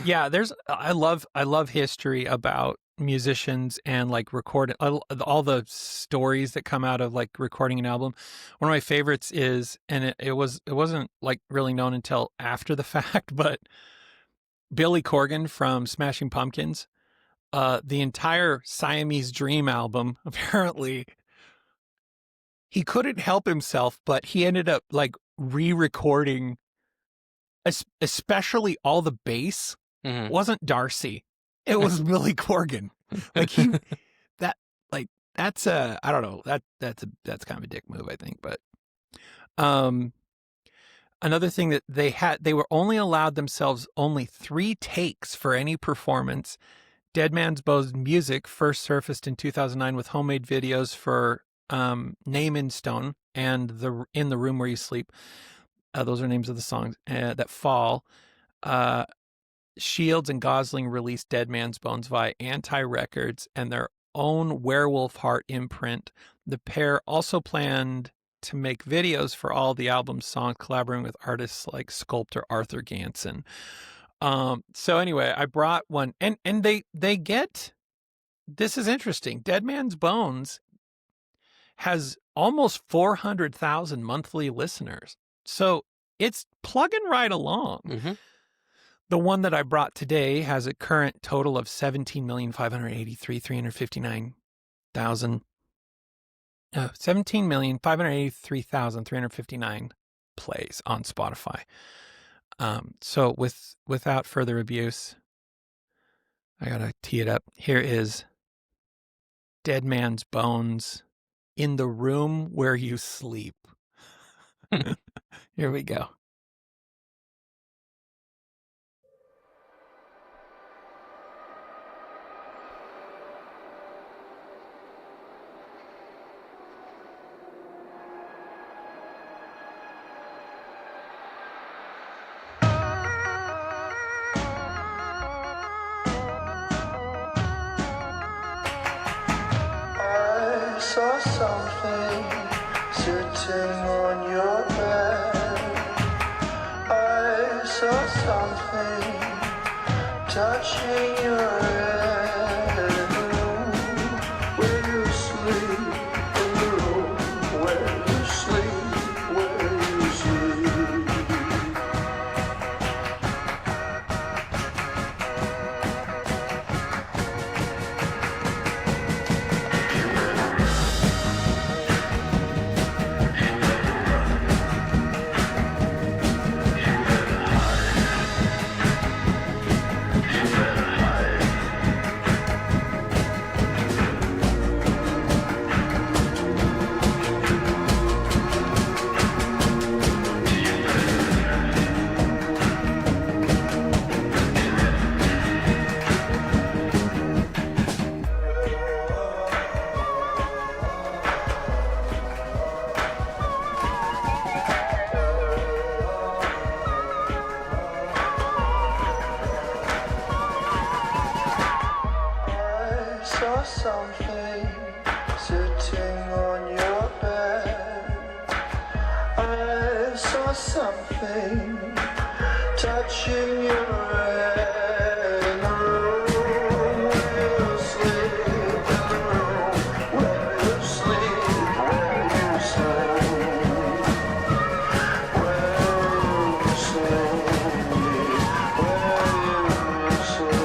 Yeah, I love history about musicians and like recording all the stories that come out of like recording an album. One of my favorites is, and it wasn't like really known until after the fact, but Billy Corgan from Smashing Pumpkins, the entire Siamese Dream album, apparently he couldn't help himself, but he ended up like re-recording, especially all the bass. Mm-hmm. Wasn't Darcy. It was Billy Corgan. Like that's I don't know. That's kind of a dick move, I think. But another thing that they were only allowed themselves only 3 takes for any performance. Dead Man's Bones music first surfaced in 2009 with homemade videos for Name in Stone and In the Room Where You Sleep. Those are names of the songs that fall. Shields and Gosling released Dead Man's Bones via Anti Records and their own Werewolf Heart imprint. The pair also planned to make videos for all the album's songs, collaborating with artists like sculptor Arthur Ganson. So anyway, I brought one, and they get, this is interesting. Dead Man's Bones has almost 400,000 monthly listeners. So it's plugging right along. Mm-hmm. The one that I brought today has a current total of 17,583,359 plays on Spotify. So without further abuse, I gotta tee it up. Here is Dead Man's Bones, In the Room Where You Sleep. Here we go. saw something sitting on your bed. I saw something touching your head in the room where you sleep, in the room where you sleep, where you sleep. I saw something sitting on your bed. I saw something touching your head in the room where you sleep, in the room where you sleep, where you sleep, where you sleep, where you sleep.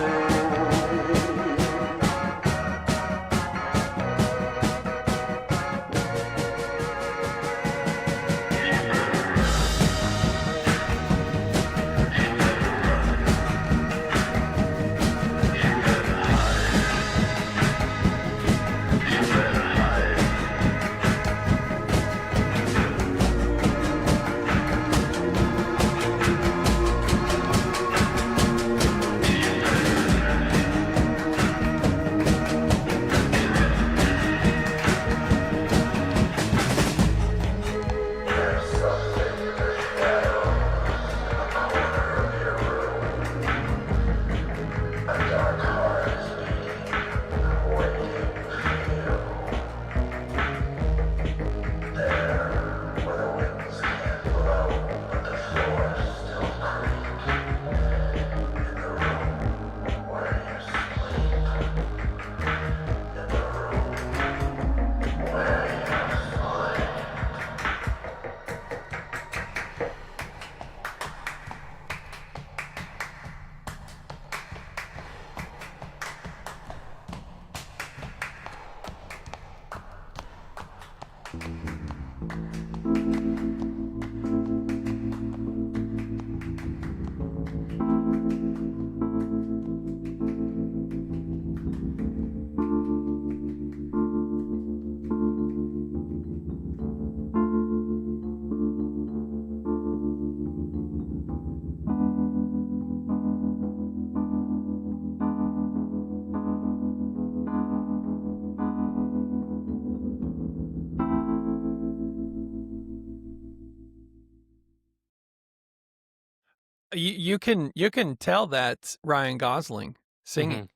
You can tell that's Ryan Gosling singing. Mhm.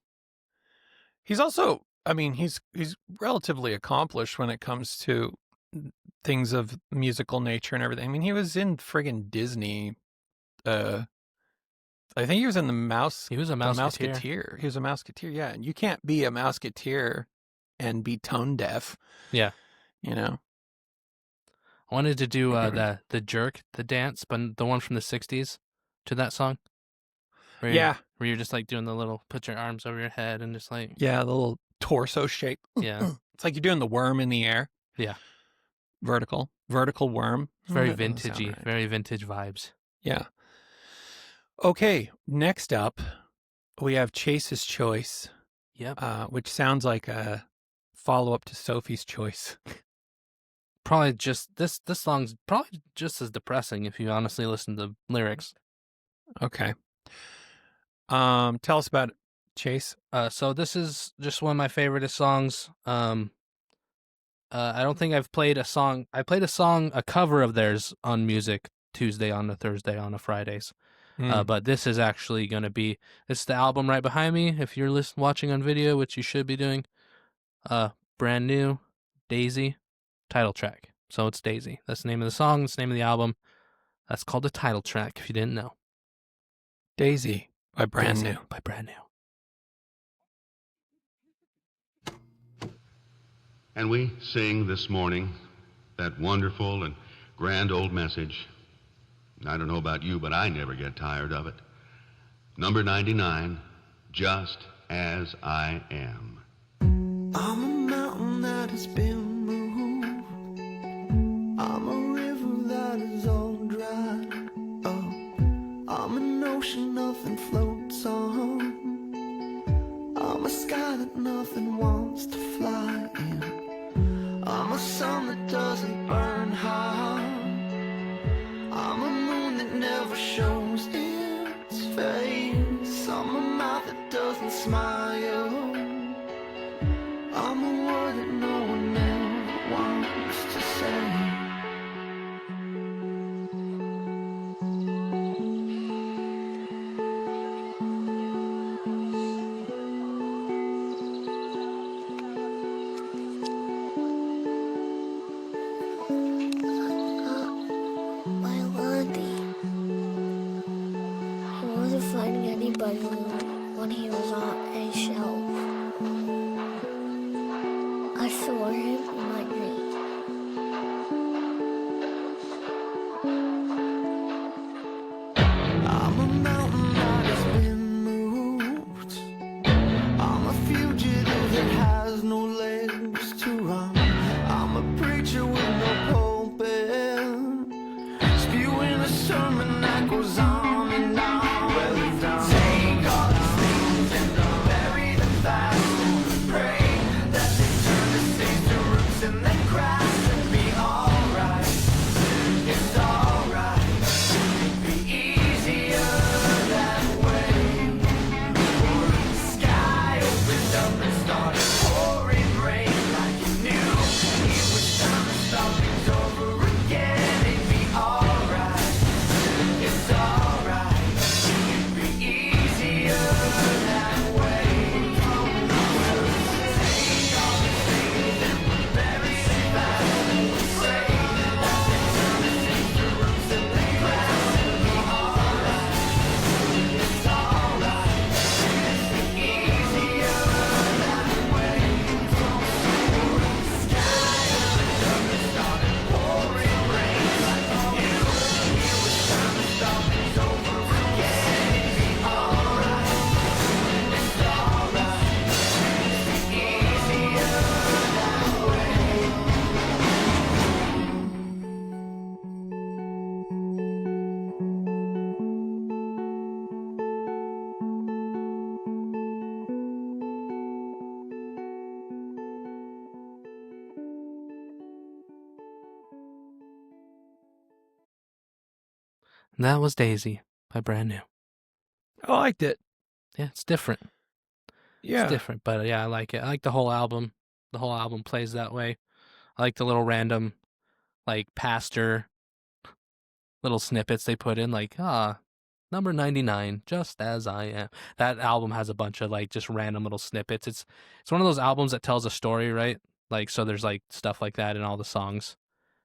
He's also, I mean, he's relatively accomplished when it comes to things of musical nature and everything. I mean, he was in friggin' Disney. I think he was in He was a the Mouseketeer. Mouseketeer. He was a Mouseketeer, yeah. And you can't be a Mouseketeer and be tone deaf, Yeah. you know. I wanted to do the jerk, the dance, but the one from the 60s to that song. Yeah. Where you're just like doing the little, put your arms over your head and just like. Yeah, the little torso shape. Yeah. It's like you're doing the worm in the air. Yeah. Vertical worm. It's very That doesn't sound vintagey, right. very vintage vibes. Yeah. Okay, next up, we have Chase's Choice, Yep. which sounds like a follow-up to Sophie's Choice. Probably just this song's probably just as depressing if you honestly listen to the lyrics. Okay. Tell us about it, Chase. So this is just one of my favorite songs. I don't think I've played a song. I played a cover of theirs on Music Tuesday, on a Thursday, on a Fridays. But this is actually going to be, this is the album right behind me. If you're watching on video, which you should be doing, brand new, Daisy, title track. So it's Daisy. That's the name of the song. That's the name of the album. That's called the title track, if you didn't know. Daisy by Brand Daisy New. by Brand New. And we sing this morning that wonderful and grand old message. I don't know about you, but I never get tired of it. Number 99, Just As I Am. I'm a mountain that has been moved. I'm a river that is all dried up. I'm an ocean nothing floats on. I'm a sky that nothing wants to fly in. I'm a sun that doesn't burn hot. I'm a moon that never shows its face. I'm a mouth that doesn't smile. I'm a word that no one ever wants to say. My Lundy. He wasn't finding anybody when he was on a shelf. I saw him in my dream. I'm a mountain that has been moved. I'm a fugitive that has no legs to run. I'm a preacher with no pulpit, spewing a sermon that goes on and on. Well, if I take all these things and bury them fast and pray that they turn to seeds to roots and then crash and be alright. It's alright. It'd be easier that way. Or the sky opened up and started pouring rain like you knew it was time to start things over again. It'd be alright. It's alright. It'd be easier that way. Take all the things and bury them fast and pray that they turn to seeds to roots and they crash and be alright. It's alright. It'd be easier that way. Or the sky opened up and started pouring rain like you knew it was time to start things over again. It'd be alright. It's alright. It'd be easier that way. And that was Daisy by Brand New. I liked it. Yeah, it's different. Yeah. It's different, but yeah, I like it. I like the whole album. The whole album plays that way. I like the little random, like, pastor little snippets they put in, like, number 99, Just As I Am. That album has a bunch of, like, just random little snippets. It's one of those albums that tells a story, right? Like, so there's, like, stuff like that in all the songs.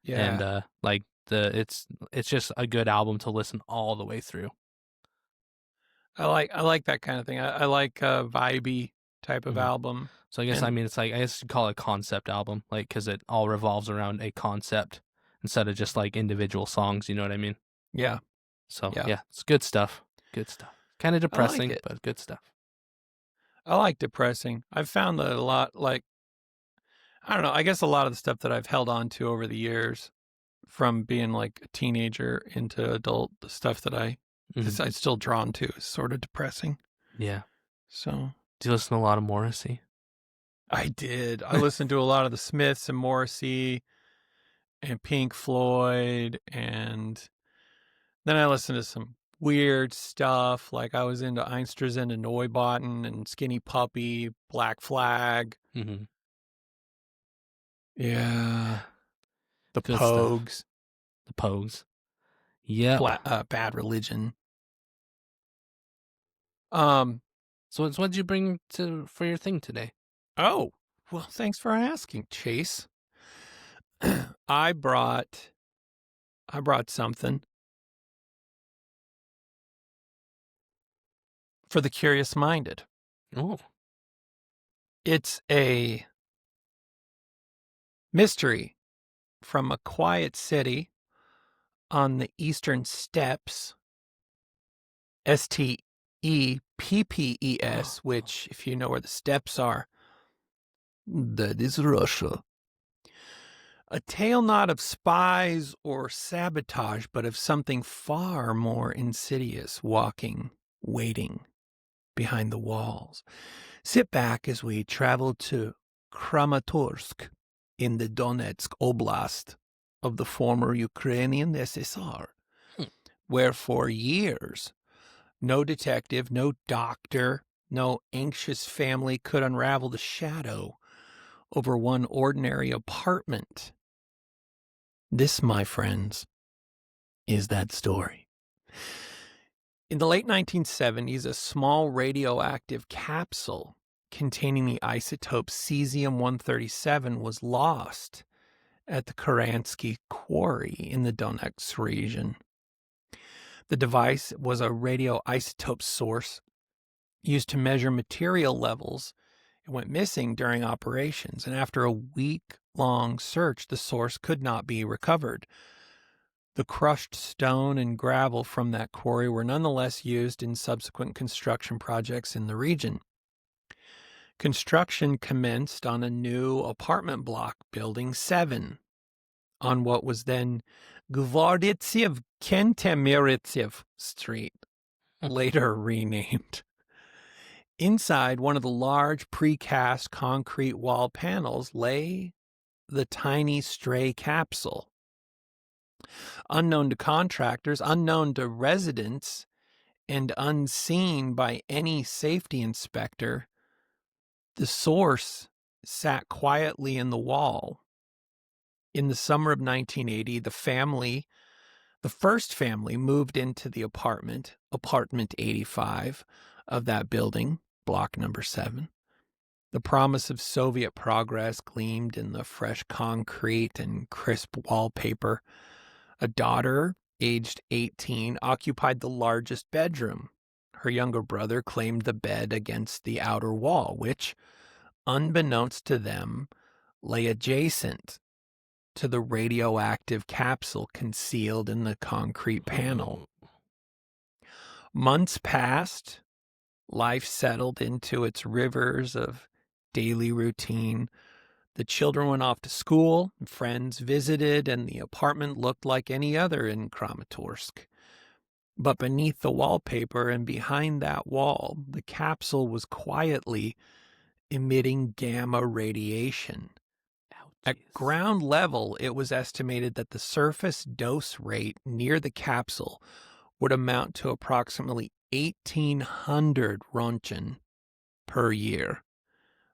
Yeah. And, like, it's just a good album to listen all the way through. I like that kind of thing. I like a vibey type of Mhm. album. So I guess, And- it's like, I guess you'd call it a concept album, like, because it all revolves around a concept instead of just, like, individual songs, you know what I mean? Yeah. So, Yeah. yeah, it's good stuff. Good stuff. Kind of depressing, it. but good stuff. I like depressing. I've found that a lot, like, I don't know, I guess a lot of the stuff that I've held on to over the years from being like a teenager into adult, the stuff that I'm still drawn to is sort of depressing. Yeah. So Do you listen to a lot of Morrissey? I did. I listened to a lot of the Smiths and Morrissey and Pink Floyd, and then I listened to some weird stuff. Like I was into Einstürzende Neubauten and Skinny Puppy, Black Flag. Mm-hmm. Yeah. The Good stuff. Pogues. The Pogues. Yeah. Bad Religion. So what'd you bring for your thing today? Oh, well, thanks for asking, Chase. I brought something for the curious-minded. Oh. It's a mystery from a quiet city on the eastern steppes, Steppes, which, if you know where the steppes are, that is Russia. A tale not of spies or sabotage, but of something far more insidious waiting behind the walls. Sit back as we travel to Kramatorsk in the Donetsk Oblast of the former Ukrainian SSR, where for years no detective, no doctor, no anxious family could unravel the shadow over one ordinary apartment. This, my friends, is that story. In the late 1970s, a small radioactive capsule containing the isotope cesium-137 was lost at the Karansky quarry in the Donetsk region. The device was a radioisotope source used to measure material levels. It went missing during operations, and after a week-long search, the source could not be recovered. The crushed stone and gravel from that quarry were nonetheless used in subsequent construction projects in the region. Construction commenced on a new apartment block, Building 7, on what was then Gvardetsev Kentemeretsev Street, later renamed. Inside one of the large precast concrete wall panels lay the tiny stray capsule. Unknown to contractors, unknown to residents, and unseen by any safety inspector, the source sat quietly in the wall. In the summer of 1980, the first family moved into the apartment 85 of that building, block number 7. The promise of Soviet progress gleamed in the fresh concrete and crisp wallpaper. A daughter, aged 18, occupied the largest bedroom. Her younger brother claimed the bed against the outer wall, which, unbeknownst to them, lay adjacent to the radioactive capsule concealed in the concrete panel. Months passed. Life settled into its rivers of daily routine. The children went off to school, friends visited, and the apartment looked like any other in Kramatorsk. But beneath the wallpaper and behind that wall, the capsule was quietly emitting gamma radiation. At ground level, it was estimated that the surface dose rate near the capsule would amount to approximately 1,800 Roentgen per year,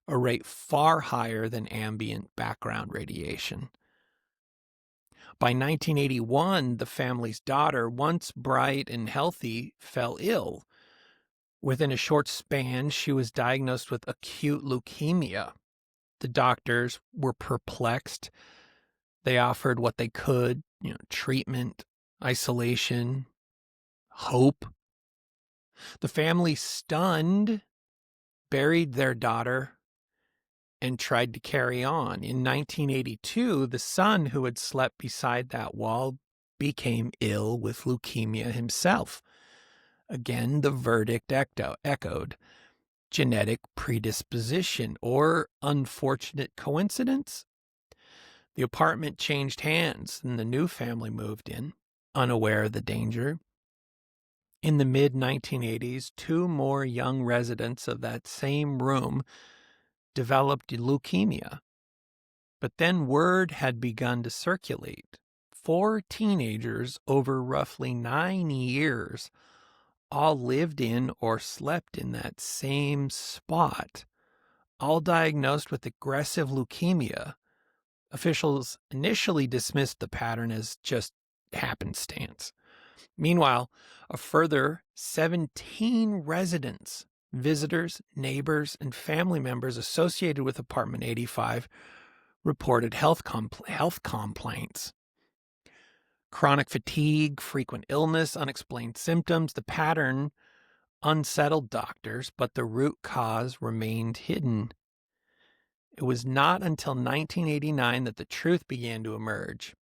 a rate far higher than ambient background radiation. By 1981, the family's daughter, once bright and healthy, fell ill. Within a short span, she was diagnosed with acute leukemia. The doctors were perplexed. They offered what they could, treatment, isolation, hope. The family, stunned, buried their daughter and tried to carry on. In 1982, the son who had slept beside that wall became ill with leukemia himself. Again, the verdict echoed. Genetic predisposition or unfortunate coincidence? The apartment changed hands and the new family moved in, unaware of the danger. In the mid-1980s, 2 more young residents of that same room developed leukemia. But then word had begun to circulate. 4 teenagers over roughly 9 years all lived in or slept in that same spot, all diagnosed with aggressive leukemia. Officials initially dismissed the pattern as just happenstance. Meanwhile, a further 17 residents, visitors, neighbors, and family members associated with apartment 85 reported health complaints. Chronic fatigue, frequent illness, unexplained symptoms. The pattern unsettled doctors, but the root cause remained hidden. It was not until 1989 that the truth began to emerge.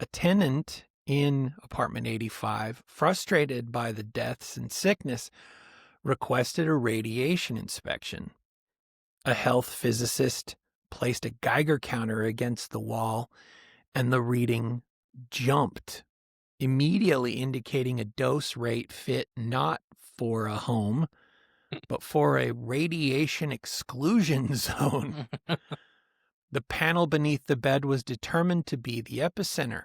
A tenant in apartment 85, frustrated by the deaths and sickness, requested a radiation inspection. A health physicist placed a Geiger counter against the wall, and the reading jumped, immediately indicating a dose rate fit not for a home, but for a radiation exclusion zone. The panel beneath the bed was determined to be the epicenter.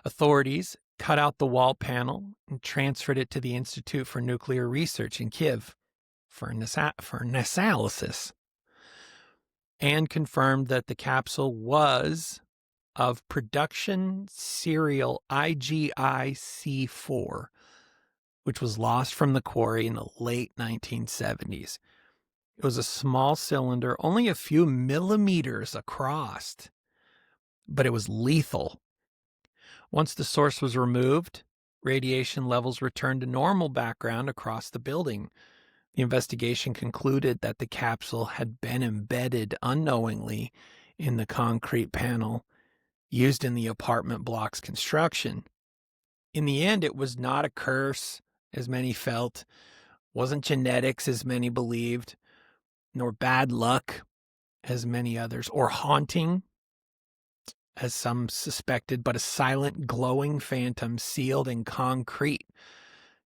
Authorities cut out the wall panel and transferred it to the Institute for Nuclear Research in Kiev for analysis, and confirmed that the capsule was of production serial IGIC4, which was lost from the quarry in the late 1970s. It was a small cylinder, only a few millimeters across, but it was lethal. Once the source was removed, radiation levels returned to normal background across the building. The investigation concluded that the capsule had been embedded unknowingly in the concrete panel used in the apartment block's construction. In the end, it was not a curse, as many felt, wasn't genetics, as many believed, nor bad luck, as many others, or haunting, as some suspected, but a silent, glowing phantom sealed in concrete,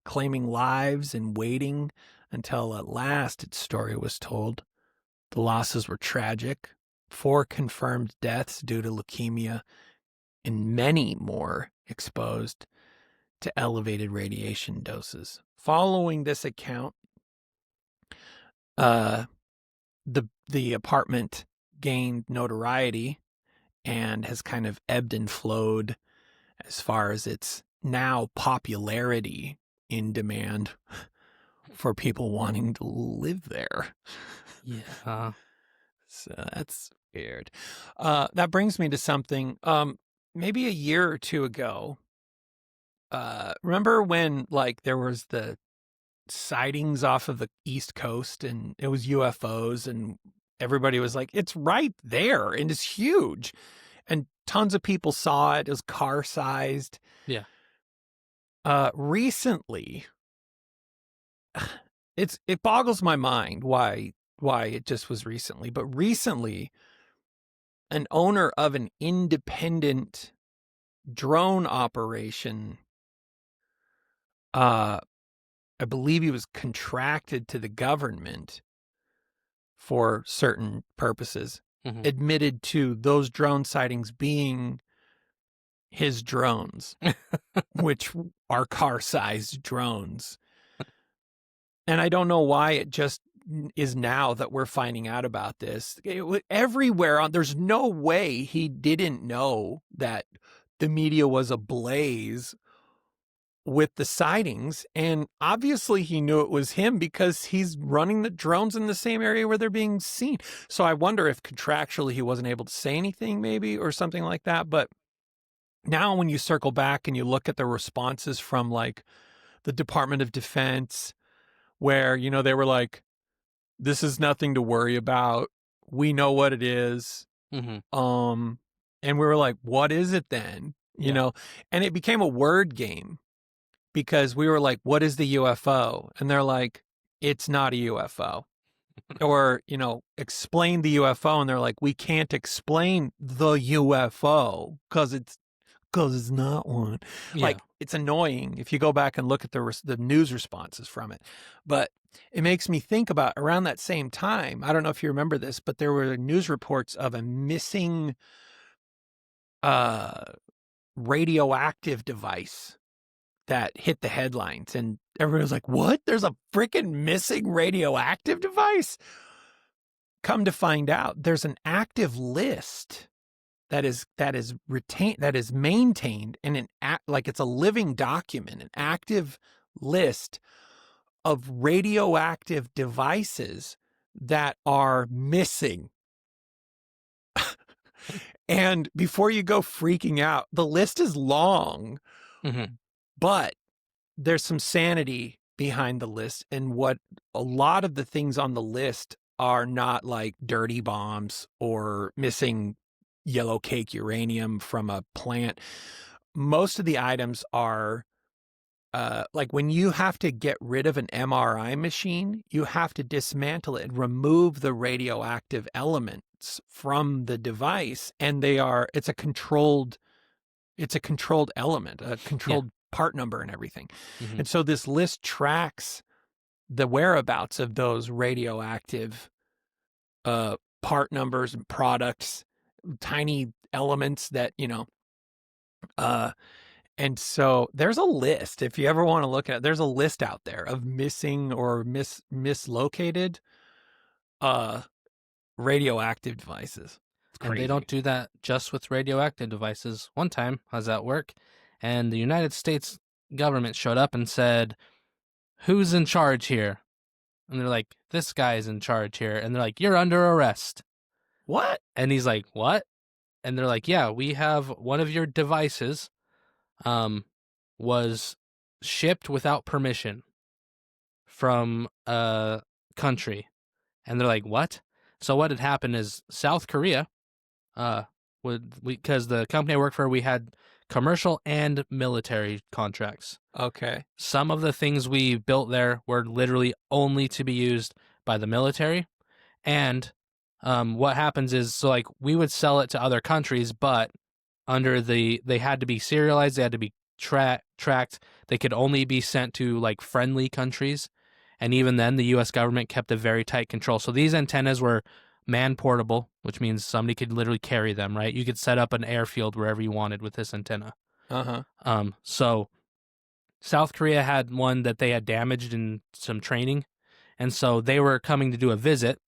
claiming lives and waiting until at last its story was told. The losses were tragic. 4 confirmed deaths due to leukemia, and many more exposed to elevated radiation doses. Following this account, the apartment gained notoriety and has kind of ebbed and flowed as far as its now popularity in demand for people wanting to live there. Yeah. So that's weird. That brings me to something. Maybe a year or two ago, remember when like there was the sightings off of the East Coast and it was UFOs and everybody was like, it's right there and it's huge. And tons of people saw it. It was car sized. Yeah. Recently, it boggles my mind why it just was recently, but recently an owner of an independent drone operation, I believe he was contracted to the government for certain purposes, admitted to those drone sightings being his drones, which are car-sized drones. And I don't know why it just is now that we're finding out about this. Everywhere, there's no way he didn't know that the media was ablaze with the sightings. And obviously he knew it was him because he's running the drones in the same area where they're being seen. So I wonder if contractually he wasn't able to say anything maybe or something like that. But now when you circle back and you look at the responses from like the Department of Defense, where, you know, they were like, this is nothing to worry about. We know what it is. And we were like, what is it then? You know, and it became a word game because we were like, what is the UFO? And they're like, it's not a UFO. Or, you know, explain the UFO. And they're like, we can't explain the UFO because it's not one. Yeah. Like, it's annoying if you go back and look at the news responses from it. But it makes me think about around that same time, I don't know if you remember this, but there were news reports of a missing radioactive device that hit the headlines. And everybody was like, what? There's a freaking missing radioactive device? Come to find out, there's an active list that is maintained in like it's a living document, an active list of radioactive devices that are missing. And before you go freaking out, the list is long, but there's some sanity behind the list. And what a lot of the things on the list are not like dirty bombs or missing yellow cake uranium from a plant. Most of the items are like when you have to get rid of an MRI machine, you have to dismantle it and remove the radioactive elements from the device. And it's a controlled element, a controlled part number and everything. And so this list tracks the whereabouts of those radioactive part numbers and products, tiny elements that, and so there's a list. If you ever want to look at it, there's a list out there of missing or mislocated radioactive devices. It's crazy. And they don't do that just with radioactive devices. One time I was at work, and the United States government showed up and said, "Who's in charge here?" And they're like, "This guy's in charge here." And they're like, "You're under arrest." What? And he's like, "What?" And they're like, "Yeah, we have one of your devices was shipped without permission from a country." And they're like, "What?" So what had happened is South Korea, because the company I work for, we had commercial and military contracts. Okay. Some of the things we built there were literally only to be used by the military. And what happens is, so like we would sell it to other countries, but they had to be serialized, they had to be tracked. They could only be sent to like friendly countries. And even then, the U.S. government kept a very tight control. So these antennas were man-portable, which means somebody could literally carry them, right? You could set up an airfield wherever you wanted with this antenna. So South Korea had one that they had damaged in some training. And so they were coming to do a visit.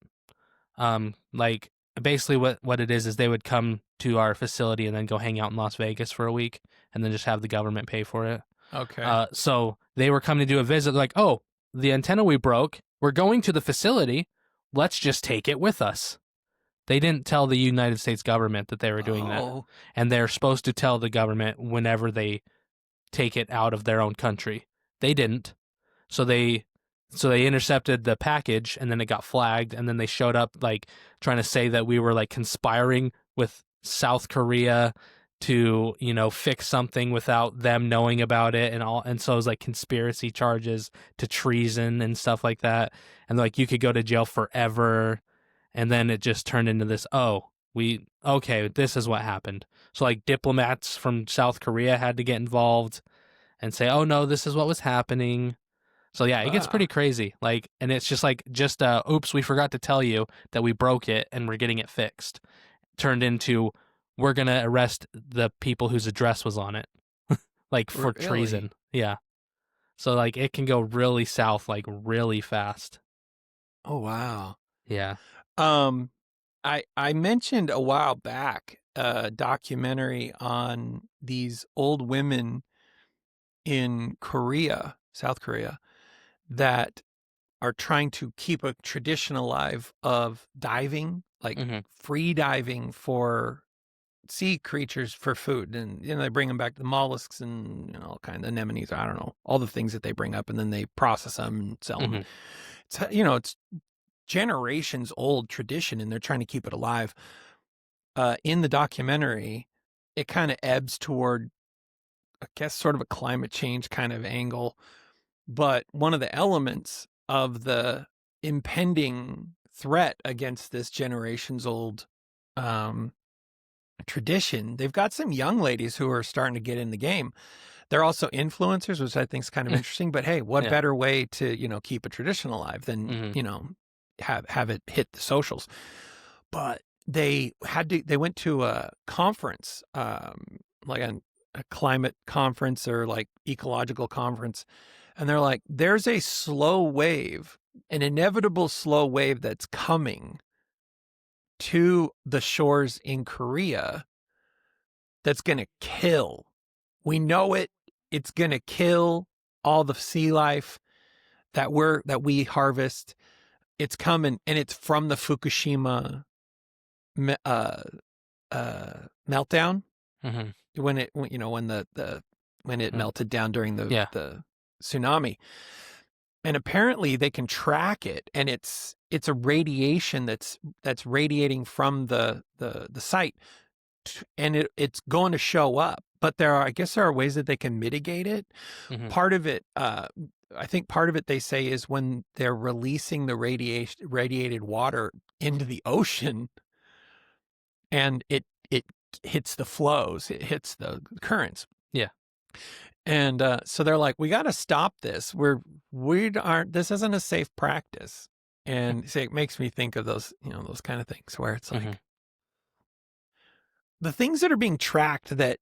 Like basically what it is they would come to our facility and then go hang out in Las Vegas for a week and then just have the government pay for it. Okay. So they were coming to do a visit. Like, "Oh, the antenna we broke, we're going to the facility. Let's just take it with us." They didn't tell the United States government that they were doing that. And they're supposed to tell the government whenever they take it out of their own country. They didn't. So they intercepted the package, and then it got flagged, and then they showed up like trying to say that we were like conspiring with South Korea to, fix something without them knowing about it and all. And so it was like conspiracy charges to treason and stuff like that. And like you could go to jail forever. And then it just turned into this, this is what happened. So like diplomats from South Korea had to get involved and say, "Oh no, this is what was happening." So yeah, it gets pretty crazy. Like, and it's just like, oops, we forgot to tell you that we broke it and we're getting it fixed. Turned into, we're going to arrest the people whose address was on it. Like for treason. Yeah. So like it can go really south, like really fast. Oh, wow. Yeah. I mentioned a while back a documentary on these old women in Korea, South Korea, that are trying to keep a tradition alive of diving, like free diving for sea creatures for food. And, they bring them back, the mollusks and, all kinds of anemones, I don't know, all the things that they bring up, and then they process them and sell them. It's, it's generations old tradition, and they're trying to keep it alive. In the documentary, it kind of ebbs toward, I guess, sort of a climate change kind of angle. But one of the elements of the impending threat against this generations old tradition, they've got some young ladies who are starting to get in the game. They're also influencers, which I think is kind of interesting. But hey, what better way to, keep a tradition alive than, have it hit the socials? But they went to a conference, like a climate conference or like ecological conference. And they're like, there's a slow wave, an inevitable slow wave that's coming to the shores in Korea that's going to kill. We know it. It's going to kill all the sea life that we harvest. It's coming, and it's from the Fukushima meltdown Mm-hmm. when it melted down during the tsunami. And apparently they can track it, and it's a radiation that's radiating from the site, and it's going to show up. But I guess there are ways that they can mitigate it. Mm-hmm. Part of it, I think part of it they say is when they're releasing the radiated water into the ocean, and it hits the flows, it hits the currents. Yeah. And so they're like, we got to stop this. This isn't a safe practice. And so it makes me think of those kind of things where it's like the things that are being tracked that,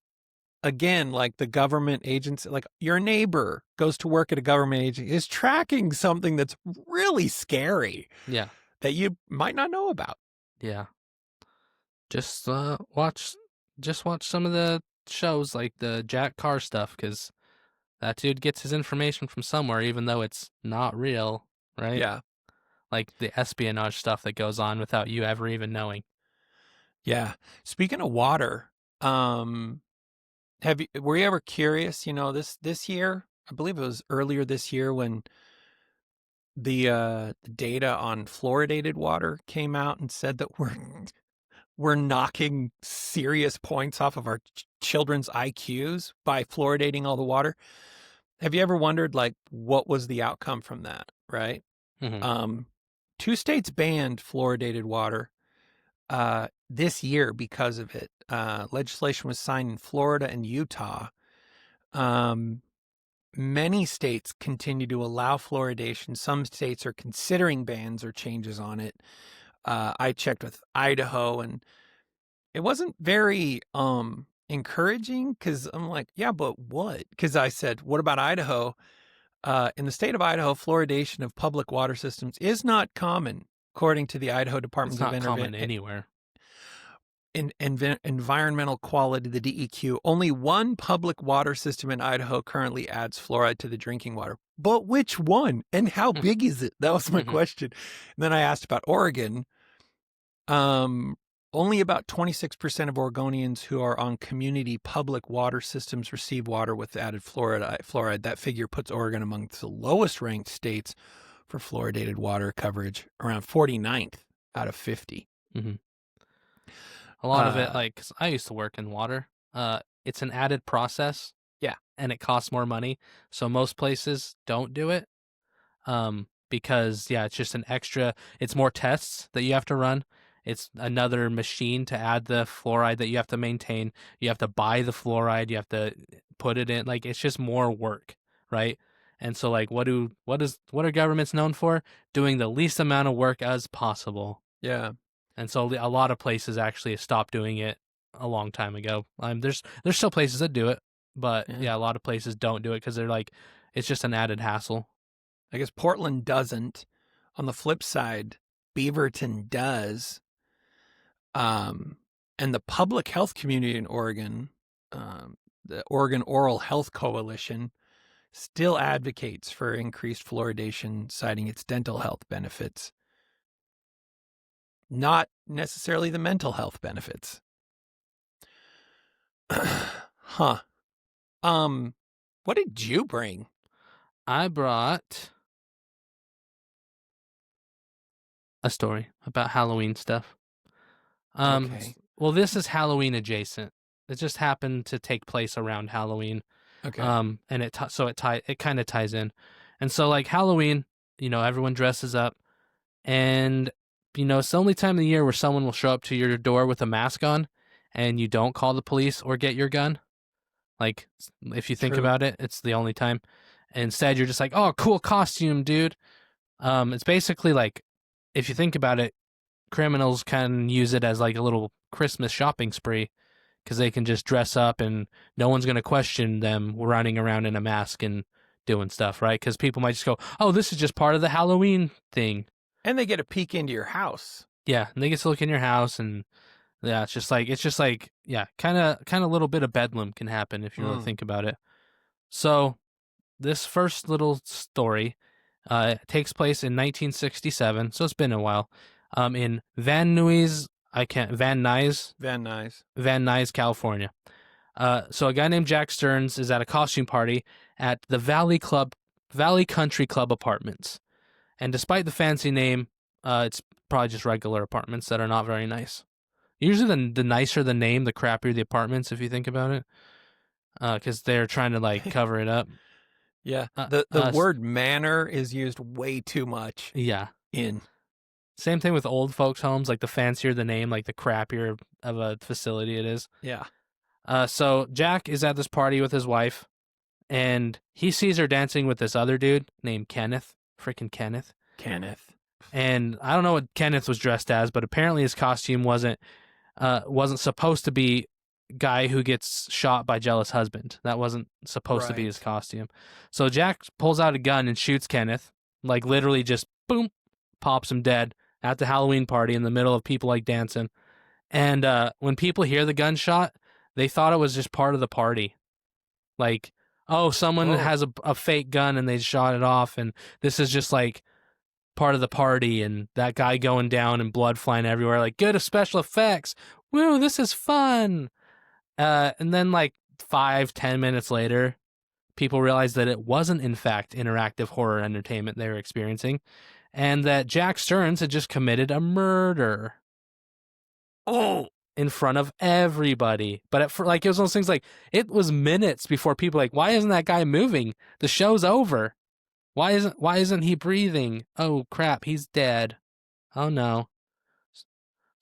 again, like the government agency, like your neighbor goes to work at a government agency, is tracking something that's really scary. Yeah. That you might not know about. Yeah. Just watch some of the shows like the Jack Carr stuff, because that dude gets his information from somewhere, even though it's not real, right? Yeah. Like the espionage stuff that goes on without you ever even knowing. Yeah. Speaking of water, were you ever curious, this year, I believe it was earlier this year, when the data on fluoridated water came out and said that we're knocking serious points off of our children's IQs by fluoridating all the water. Have you ever wondered, like, what was the outcome from that, right? Mm-hmm. 2 states banned fluoridated water this year because of it. Legislation was signed in Florida and Utah. Many states continue to allow fluoridation. Some states are considering bans or changes on it. I checked with Idaho, and it wasn't very encouraging, because I'm like, yeah, but what? Because I said, what about Idaho? In the state of Idaho, fluoridation of public water systems is not common, according to the Idaho Department It's of not common anywhere. Environmental Quality, the DEQ. Only one public water system in Idaho currently adds fluoride to the drinking water. But which one? And how big is it? That was my question. And then I asked about Oregon. Only about 26% of Oregonians who are on community public water systems receive water with added fluoride. That figure puts Oregon among the lowest ranked states for fluoridated water coverage, around 49th out of 50. Mm-hmm. A lot of it, like, 'cause I used to work in water. It's an added process. Yeah. And it costs more money. So most places don't do it. Because it's just an extra, it's more tests that you have to run. It's another machine to add the fluoride that you have to maintain. You have to buy the fluoride. You have to put it in. Like, it's just more work, right? And so, like, what are governments known for? Doing the least amount of work as possible. Yeah. And so a lot of places actually stopped doing it a long time ago. There's still places that do it, but a lot of places don't do it because they're like, it's just an added hassle. I guess Portland doesn't. On the flip side, Beaverton does. And the public health community in Oregon, the Oregon Oral Health Coalition, still advocates for increased fluoridation, citing its dental health benefits. Not necessarily the mental health benefits. Huh. What did you bring? I brought a story about Halloween stuff. Okay. Well, this is Halloween adjacent. It just happened to take place around Halloween. Okay. And it kind of ties in. And so, like, Halloween, everyone dresses up, and it's the only time of the year where someone will show up to your door with a mask on, and you don't call the police or get your gun. Like, if you think True. about it, it's the only time. Instead, you're just like, oh, cool costume, dude. It's basically like, if you think about it, criminals can use it as like a little Christmas shopping spree, because they can just dress up and no one's going to question them running around in a mask and doing stuff, right? Because people might just go, oh, this is just part of the Halloween thing. And they get a peek into your house. Yeah, and they get to look in your house, and it's just like kind of a little bit of bedlam can happen if you really think about it. So this first little story takes place in 1967, so it's been a while. In Van Nuys, Van Nuys, Van Nuys, California. So a guy named Jack Stearns is at a costume party at the Valley Country Club Apartments. And despite the fancy name, it's probably just regular apartments that are not very nice. Usually the nicer the name, the crappier the apartments, if you think about it. Because they're trying to like cover it up. Yeah. The word manor is used way too much. Yeah. In. Same thing with old folks' homes. Like the fancier the name, like the crappier of a facility it is. Yeah. So Jack is at this party with his wife, and he sees her dancing with this other dude named Kenneth. Freaking Kenneth. And I don't know what Kenneth was dressed as, but apparently his costume wasn't supposed to be guy who gets shot by jealous husband. That wasn't supposed to be his costume. So Jack pulls out a gun and shoots Kenneth, like literally just boom, pops him dead at the Halloween party in the middle of people like dancing. And when people hear the gunshot, they thought it was just part of the party. Like, oh, someone has a fake gun and they shot it off, and this is just like part of the party, and that guy going down and blood flying everywhere, like, good special effects. Woo, this is fun. And then like 5-10 minutes later, people realized that it wasn't in fact interactive horror entertainment they were experiencing, and that Jack Stearns had just committed a murder. Oh, in front of everybody. But it was one of those things like, it was minutes before people like, why isn't that guy moving? The show's over. Why isn't he breathing? Oh crap, he's dead. Oh no.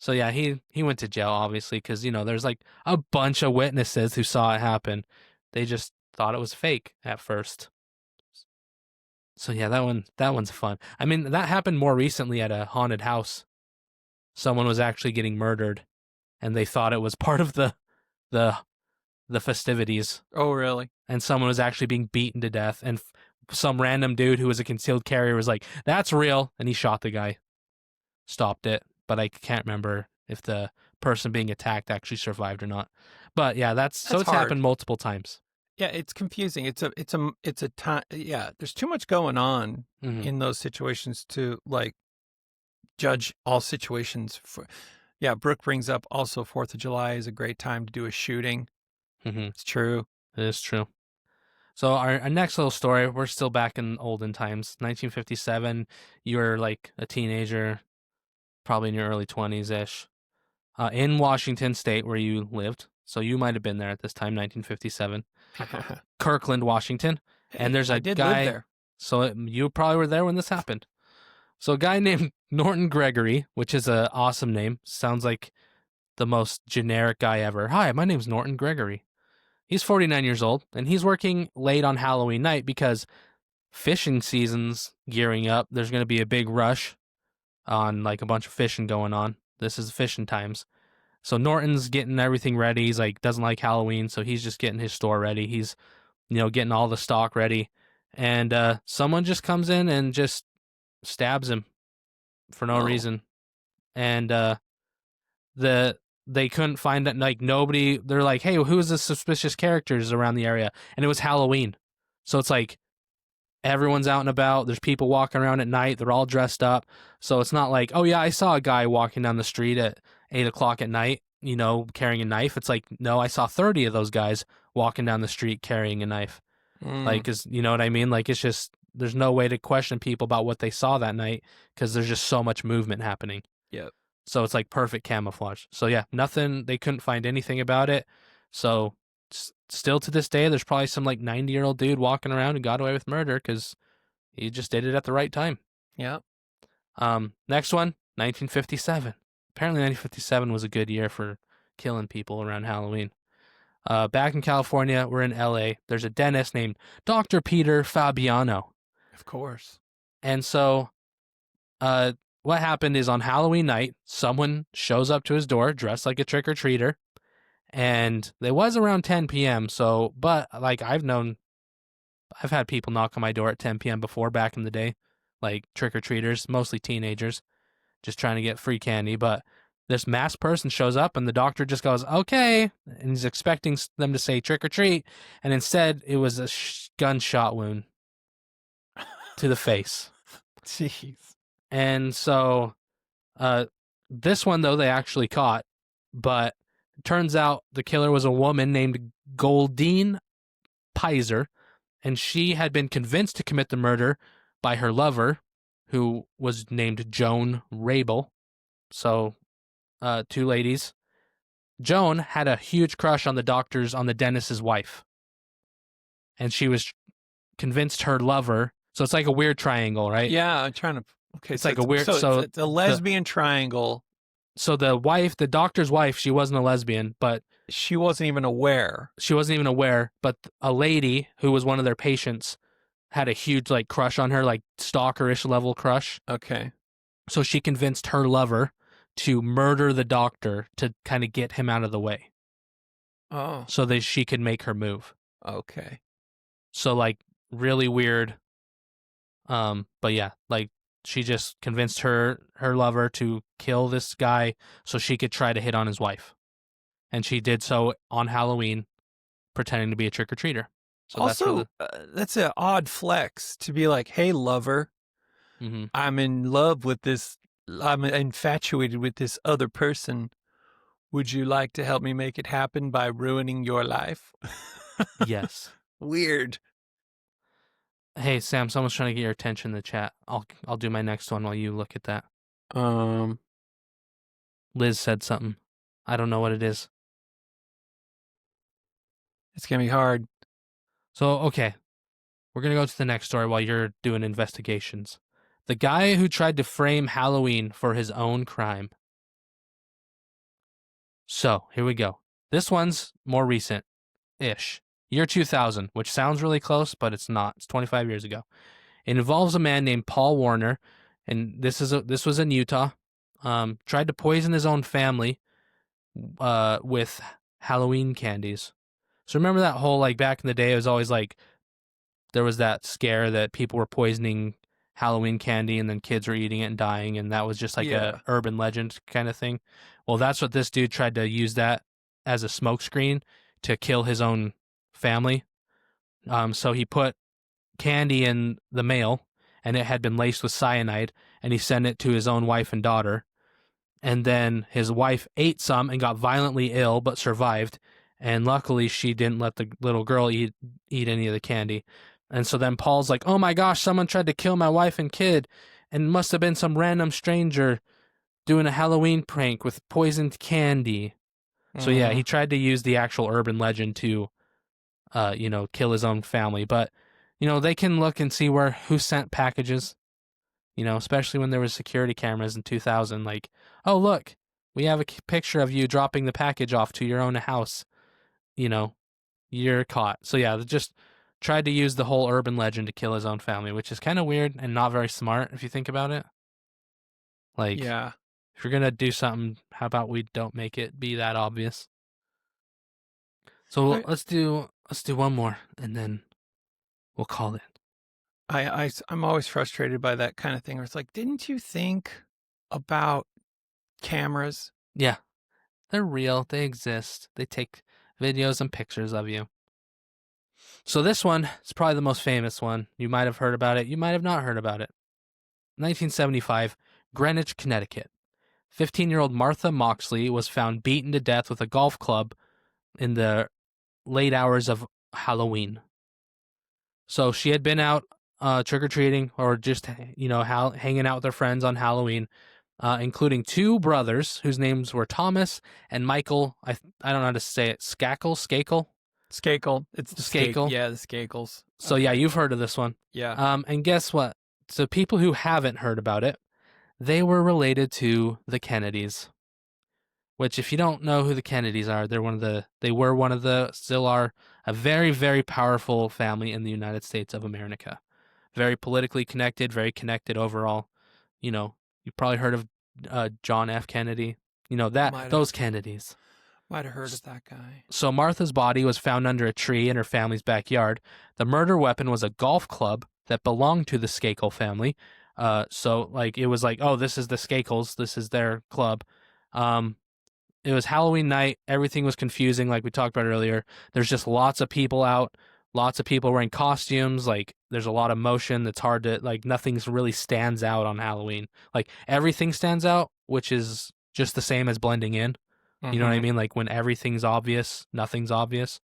So yeah, he went to jail obviously because there's like a bunch of witnesses who saw it happen. They just thought it was fake at first. So yeah, that one's fun. I mean, that happened more recently at a haunted house. Someone was actually getting murdered, and they thought it was part of the festivities. Oh, really? And someone was actually being beaten to death, and some random dude who was a concealed carrier was like, "That's real," and he shot the guy. Stopped it, but I can't remember if the person being attacked actually survived or not. But yeah, it's hard. happened multiple times. Yeah, it's confusing. It's a time. Yeah, there's too much going on in those situations to like judge all situations. Brooke brings up also 4th of July is a great time to do a shooting. It's true. It is true. So our next little story, we're still back in olden times, 1957. You were like a teenager, probably in your early 20s-ish, in Washington State where you lived. So you might have been there at this time, 1957. Kirkland, Washington. And there's a guy live there. So you probably were there when this happened. So a guy named Norton Gregory, which is an awesome name. Sounds like the most generic guy ever. Hi, my name's Norton Gregory. He's 49 years old, and he's working late on Halloween night because fishing season's gearing up. There's going to be a big rush on like a bunch of fishing going on. This is fishing times. So Norton's getting everything ready. He's like, doesn't like Halloween, so he's just getting his store ready. He's, getting all the stock ready. And someone just comes in and just stabs him for no reason. And they couldn't find it. Like nobody, they're like, hey, who is the suspicious characters around the area? And it was Halloween. So it's like everyone's out and about. There's people walking around at night. They're all dressed up. So it's not like, oh yeah, I saw a guy walking down the street at 8:00 at night, carrying a knife. It's like, no, I saw 30 of those guys walking down the street carrying a knife. Like, you know what I mean? Like, it's just, there's no way to question people about what they saw that night because there's just so much movement happening. Yep. So it's like perfect camouflage. So yeah, nothing, they couldn't find anything about it. So still to this day, there's probably some like 90-year-old dude walking around and got away with murder because he just did it at the right time. Yeah. Next one, 1957. Apparently 1957 was a good year for killing people around Halloween. Back in California, we're in LA. There's a dentist named Dr. Peter Fabiano. Of course. And so what happened is on Halloween night, someone shows up to his door dressed like a trick-or-treater. And it was around 10 p.m. So, but like I've had people knock on my door at 10 p.m. before back in the day, like trick-or-treaters, mostly teenagers, just trying to get free candy. But this masked person shows up and the doctor just goes, okay. And he's expecting them to say trick or treat. And instead it was a gunshot wound to the face. Jeez. And so This one, though, they actually caught, but it turns out the killer was a woman named Goldine Pizer, and she had been convinced to commit the murder by her lover, who was named Joan Rabel. So, two ladies. Joan had a huge crush on the dentist's wife, and she was convinced her lover. So it's like a weird triangle, right? Yeah, I'm trying to. Okay, It's like a weird. So it's a lesbian triangle. So the doctor's wife, she wasn't a lesbian, but she wasn't even aware. But a lady who was one of their patients had a huge like crush on her, like stalkerish level crush. Okay. So she convinced her lover to murder the doctor to kind of get him out of the way. Oh. So that she could make her move. Okay. So like really weird. But yeah, like she just convinced her lover to kill this guy so she could try to hit on his wife. And she did so on Halloween, pretending to be a trick-or-treater. So also, that's an odd flex to be like, hey, lover, I'm in love with this. I'm infatuated with this other person. Would you like to help me make it happen by ruining your life? Yes. Weird. Hey, Sam, someone's trying to get your attention in the chat. I'll do my next one while you look at that. Liz said something. I don't know what it is. It's going to be hard. So, okay. We're going to go to the next story while you're doing investigations. The guy who tried to frame Halloween for his own crime. So, here we go. This one's more recent-ish. Year 2000, which sounds really close, but it's not. It's 25 years ago. It involves a man named Paul Warner, and this was in Utah. Tried to poison his own family with Halloween candies. So remember that whole, like, back in the day, it was always like there was that scare that people were poisoning Halloween candy and then kids were eating it and dying, and that was just like a urban legend kind of thing. Well, that's what this dude tried to use that as a smokescreen to kill his own family. So he put candy in the mail, and it had been laced with cyanide, and he sent it to his own wife and daughter. And then his wife ate some and got violently ill, but survived. And luckily, she didn't let the little girl eat any of the candy. And so then Paul's like, oh my gosh, someone tried to kill my wife and kid, and must have been some random stranger doing a Halloween prank with poisoned candy. So yeah, he tried to use the actual urban legend to, kill his own family. But, they can look and see who sent packages, especially when there was security cameras in 2000. Like, oh, look, we have a picture of you dropping the package off to your own house. You're caught. So yeah, just tried to use the whole urban legend to kill his own family, which is kind of weird and not very smart if you think about it. Like, yeah. If you're going to do something, how about we don't make it be that obvious? So let's do one more and then we'll call it. I'm always frustrated by that kind of thing where it's like, didn't you think about cameras? Yeah. They're real. They exist. They take videos and pictures of you. So this one is probably the most famous one. You might have heard about it. You might have not heard about it. 1975, Greenwich, Connecticut. 15-year-old Martha Moxley was found beaten to death with a golf club in the late hours of Halloween. So she had been out trick-or-treating or just, hanging out with her friends on Halloween, including two brothers whose names were Thomas and Michael. I don't know how to say it. Skakel? Skakel. It's the Skakel. Yeah, the Skakels. So yeah, you've heard of this one. Yeah. And guess what? So people who haven't heard about it, they were related to the Kennedys. Which, if you don't know who the Kennedys are, still are a very, very powerful family in the United States of America. Very politically connected, very connected overall. You've probably heard of John F. Kennedy. Those Kennedys. Might have heard of that guy. So Martha's body was found under a tree in her family's backyard. The murder weapon was a golf club that belonged to the Skakel family. So it was like, oh, this is the Skakels. This is their club. It was Halloween night. Everything was confusing, like we talked about earlier. There's just lots of people out, lots of people wearing costumes. Like, there's a lot of motion that's hard to, nothing really stands out on Halloween. Like, everything stands out, which is just the same as blending in. You know what I mean? Like when everything's obvious, nothing's obvious.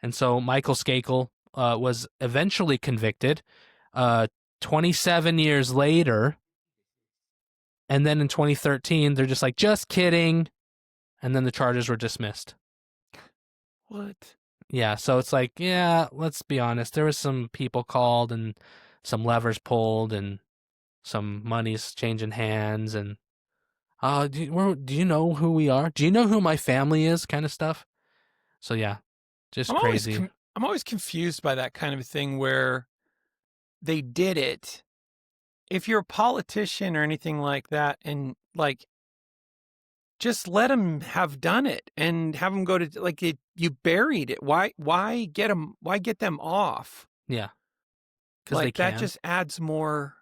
And so Michael Skakel was eventually convicted 27 years later. And then in 2013, they're just like, just kidding. And then the charges were dismissed. What? Yeah, so it's like, yeah, let's be honest. There was some people called and some levers pulled and some money's changing hands and do you know who we are? Do you know who my family is? Kind of stuff. So yeah, just crazy. I'm always confused by that kind of thing where they did it. If you're a politician or anything like that, and like, just let them have done it and have them go to like it. You buried it. Why get them? Why get them off? Yeah, because like they can. That just adds more.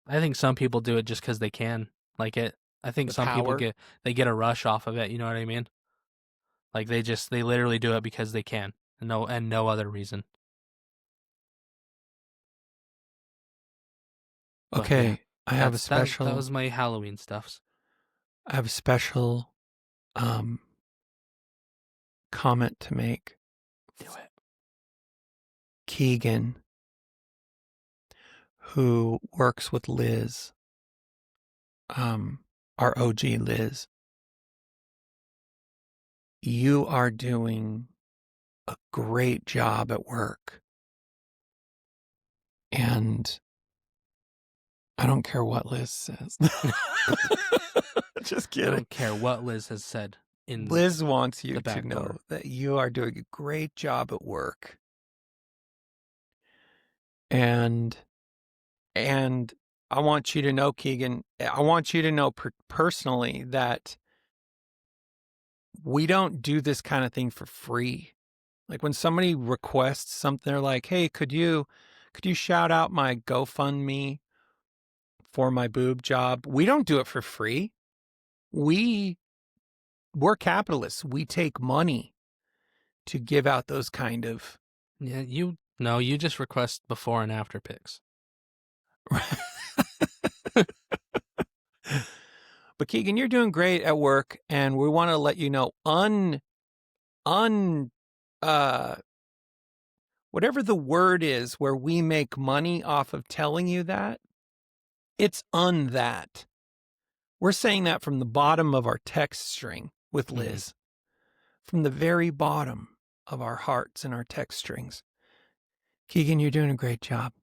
I think some people do it just because they can. Like it. I think some people get a rush off of it. You know what I mean? Like they literally do it because they can, and no other reason. Okay, yeah, I have a special. That was my Halloween stuffs. I have a special comment to make. Do it. Keegan, who works with Liz, our OG Liz, you are doing a great job at work. And I don't care what Liz says. Just kidding. I don't care what Liz has said. Liz wants you to know that you are doing a great job at work. And I want you to know, Keegan, I want you to know personally that we don't do this kind of thing for free. Like when somebody requests something, they're like, hey, could you shout out my GoFundMe for my boob job? We don't do it for free. We're capitalists. We take money to give out those kind of. Yeah, you just request before and after pics. But Keegan, you're doing great at work, and we want to let you know whatever the word is where we make money off of telling you that, it's that. We're saying that from the bottom of our text string with Liz. From the very bottom of our hearts and our text strings. Keegan, you're doing a great job.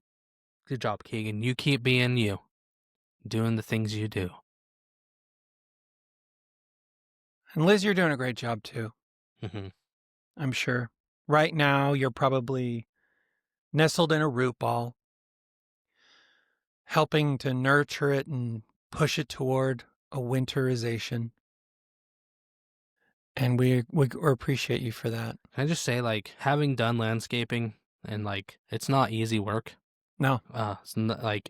Good job, Keegan. You keep being you. Doing the things you do. And Liz, you're doing a great job too. I'm sure. Right now, you're probably nestled in a root ball, helping to nurture it and push it toward a winterization. And we appreciate you for that. Can I just say, like, having done landscaping and like, it's not easy work. No,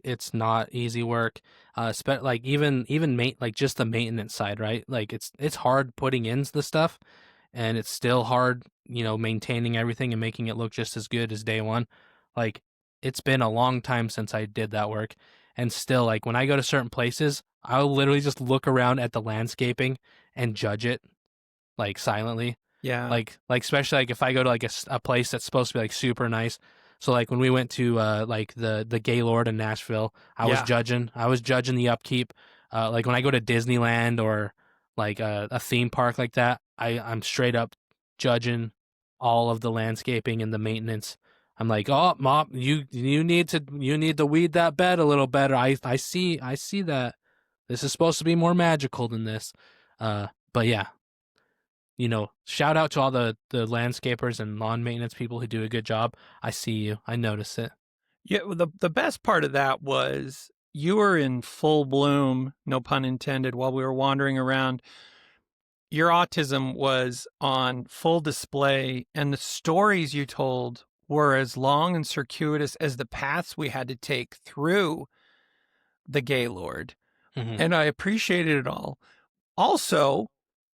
it's not easy work. Like even like just the maintenance side, right? Like it's hard putting in the stuff, and it's still hard, maintaining everything and making it look just as good as day one. Like it's been a long time since I did that work, and still, like when I go to certain places, I'll literally just look around at the landscaping and judge it, like silently. Yeah. Like especially like if I go to like a place that's supposed to be like super nice. So like when we went to like the Gaylord in Nashville, I was judging the upkeep. Like when I go to Disneyland or like a theme park like that, I'm straight up judging all of the landscaping and the maintenance. I'm like, oh, Mom, you need to weed that bed a little better. I see that this is supposed to be more magical than this. But yeah. Shout out to all the landscapers and lawn maintenance people who do a good job. I see you. I notice it. Yeah, the best part of that was you were in full bloom, no pun intended, while we were wandering around. Your autism was on full display, and the stories you told were as long and circuitous as the paths we had to take through the Gaylord. And I appreciated it all. Also,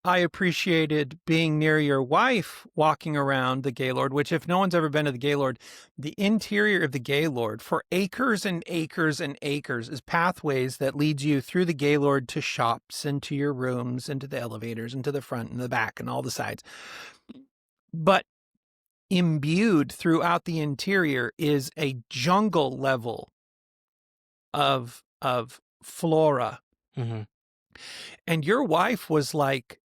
I appreciated being near your wife walking around the Gaylord, which if no one's ever been to the Gaylord, the interior of the Gaylord for acres and acres and acres is pathways that leads you through the Gaylord to shops and to your rooms and to the elevators and to the front and the back and all the sides. But imbued throughout the interior is a jungle level of flora. Mm-hmm. And your wife was like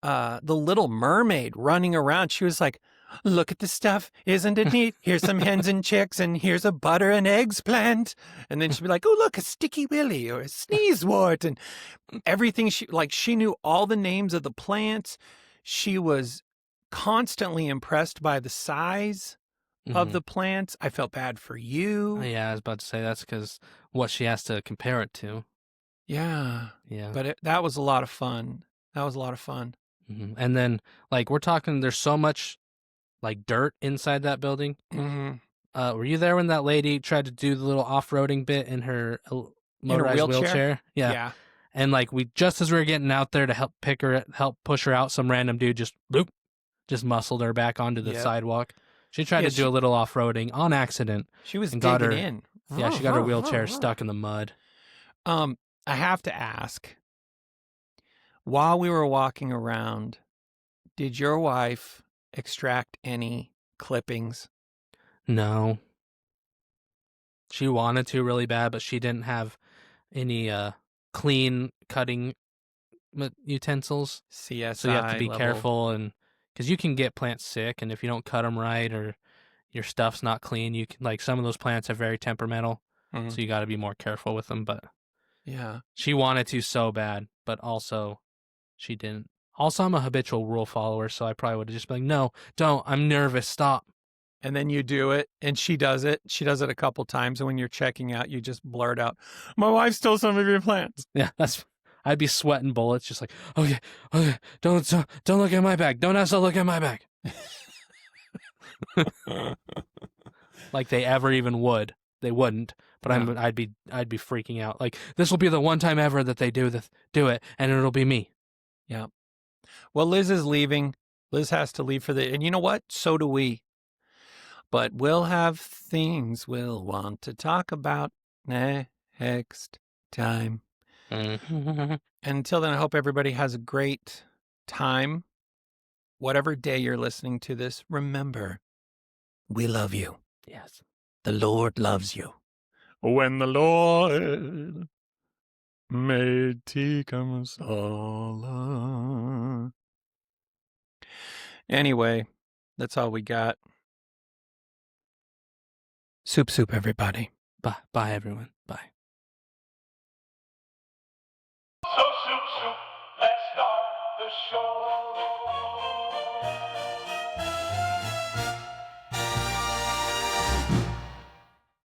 the Little Mermaid running around. She was like, look at this stuff. Isn't it neat? Here's some hens and chicks, and here's a butter and eggs plant. And then she'd be like, oh, look, a sticky willy or a sneezewort. And everything she knew all the names of the plants. She was constantly impressed by the size of the plants. I felt bad for you. Yeah, I was about to say that's because what she has to compare it to. Yeah. Yeah. But that was a lot of fun. That was a lot of fun. Mm-hmm. And then, like, we're talking, there's so much, like, dirt inside that building. Mm-hmm. Were you there when that lady tried to do the little off-roading bit in her motorized wheelchair? Yeah. And, like, just as we were getting out there to help push her out, some random dude just muscled her back onto the sidewalk. She tried to do a little off-roading on accident. She was and digging in. Yeah, she got her wheelchair stuck in the mud. I have to ask, while we were walking around, did your wife extract any clippings? No. She wanted to really bad, but she didn't have any clean cutting utensils. CSI So you have to be level. careful, and because you can get plants sick, and if you don't cut them right or your stuff's not clean, you can, like, some of those plants are very temperamental, so you got to be more careful with them. But yeah, she wanted to so bad, but also she didn't. Also, I'm a habitual rule follower, so I probably would have just been like, no, don't. I'm nervous. Stop. and then you do it, and she does it. She does it a couple times, and when you're checking out, you just blurt out, "My wife stole some of your plants." Yeah, I'd be sweating bullets, just like, okay, don't look at my bag. Don't ask to look at my bag. Like they ever even would. They wouldn't, but No. I'd be freaking out. Like, this will be the one time ever that they do it, and it'll be me. Yeah. Well, Liz is leaving. Liz has to leave and you know what? So do we. But we'll have things we'll want to talk about next time. And until then, I hope everybody has a great time. Whatever day you're listening to this, remember, we love you. Yes. The Lord loves you. When the Lord made Tikam Sala. Anyway, that's all we got. Soup, everybody. Bye, everyone. Bye.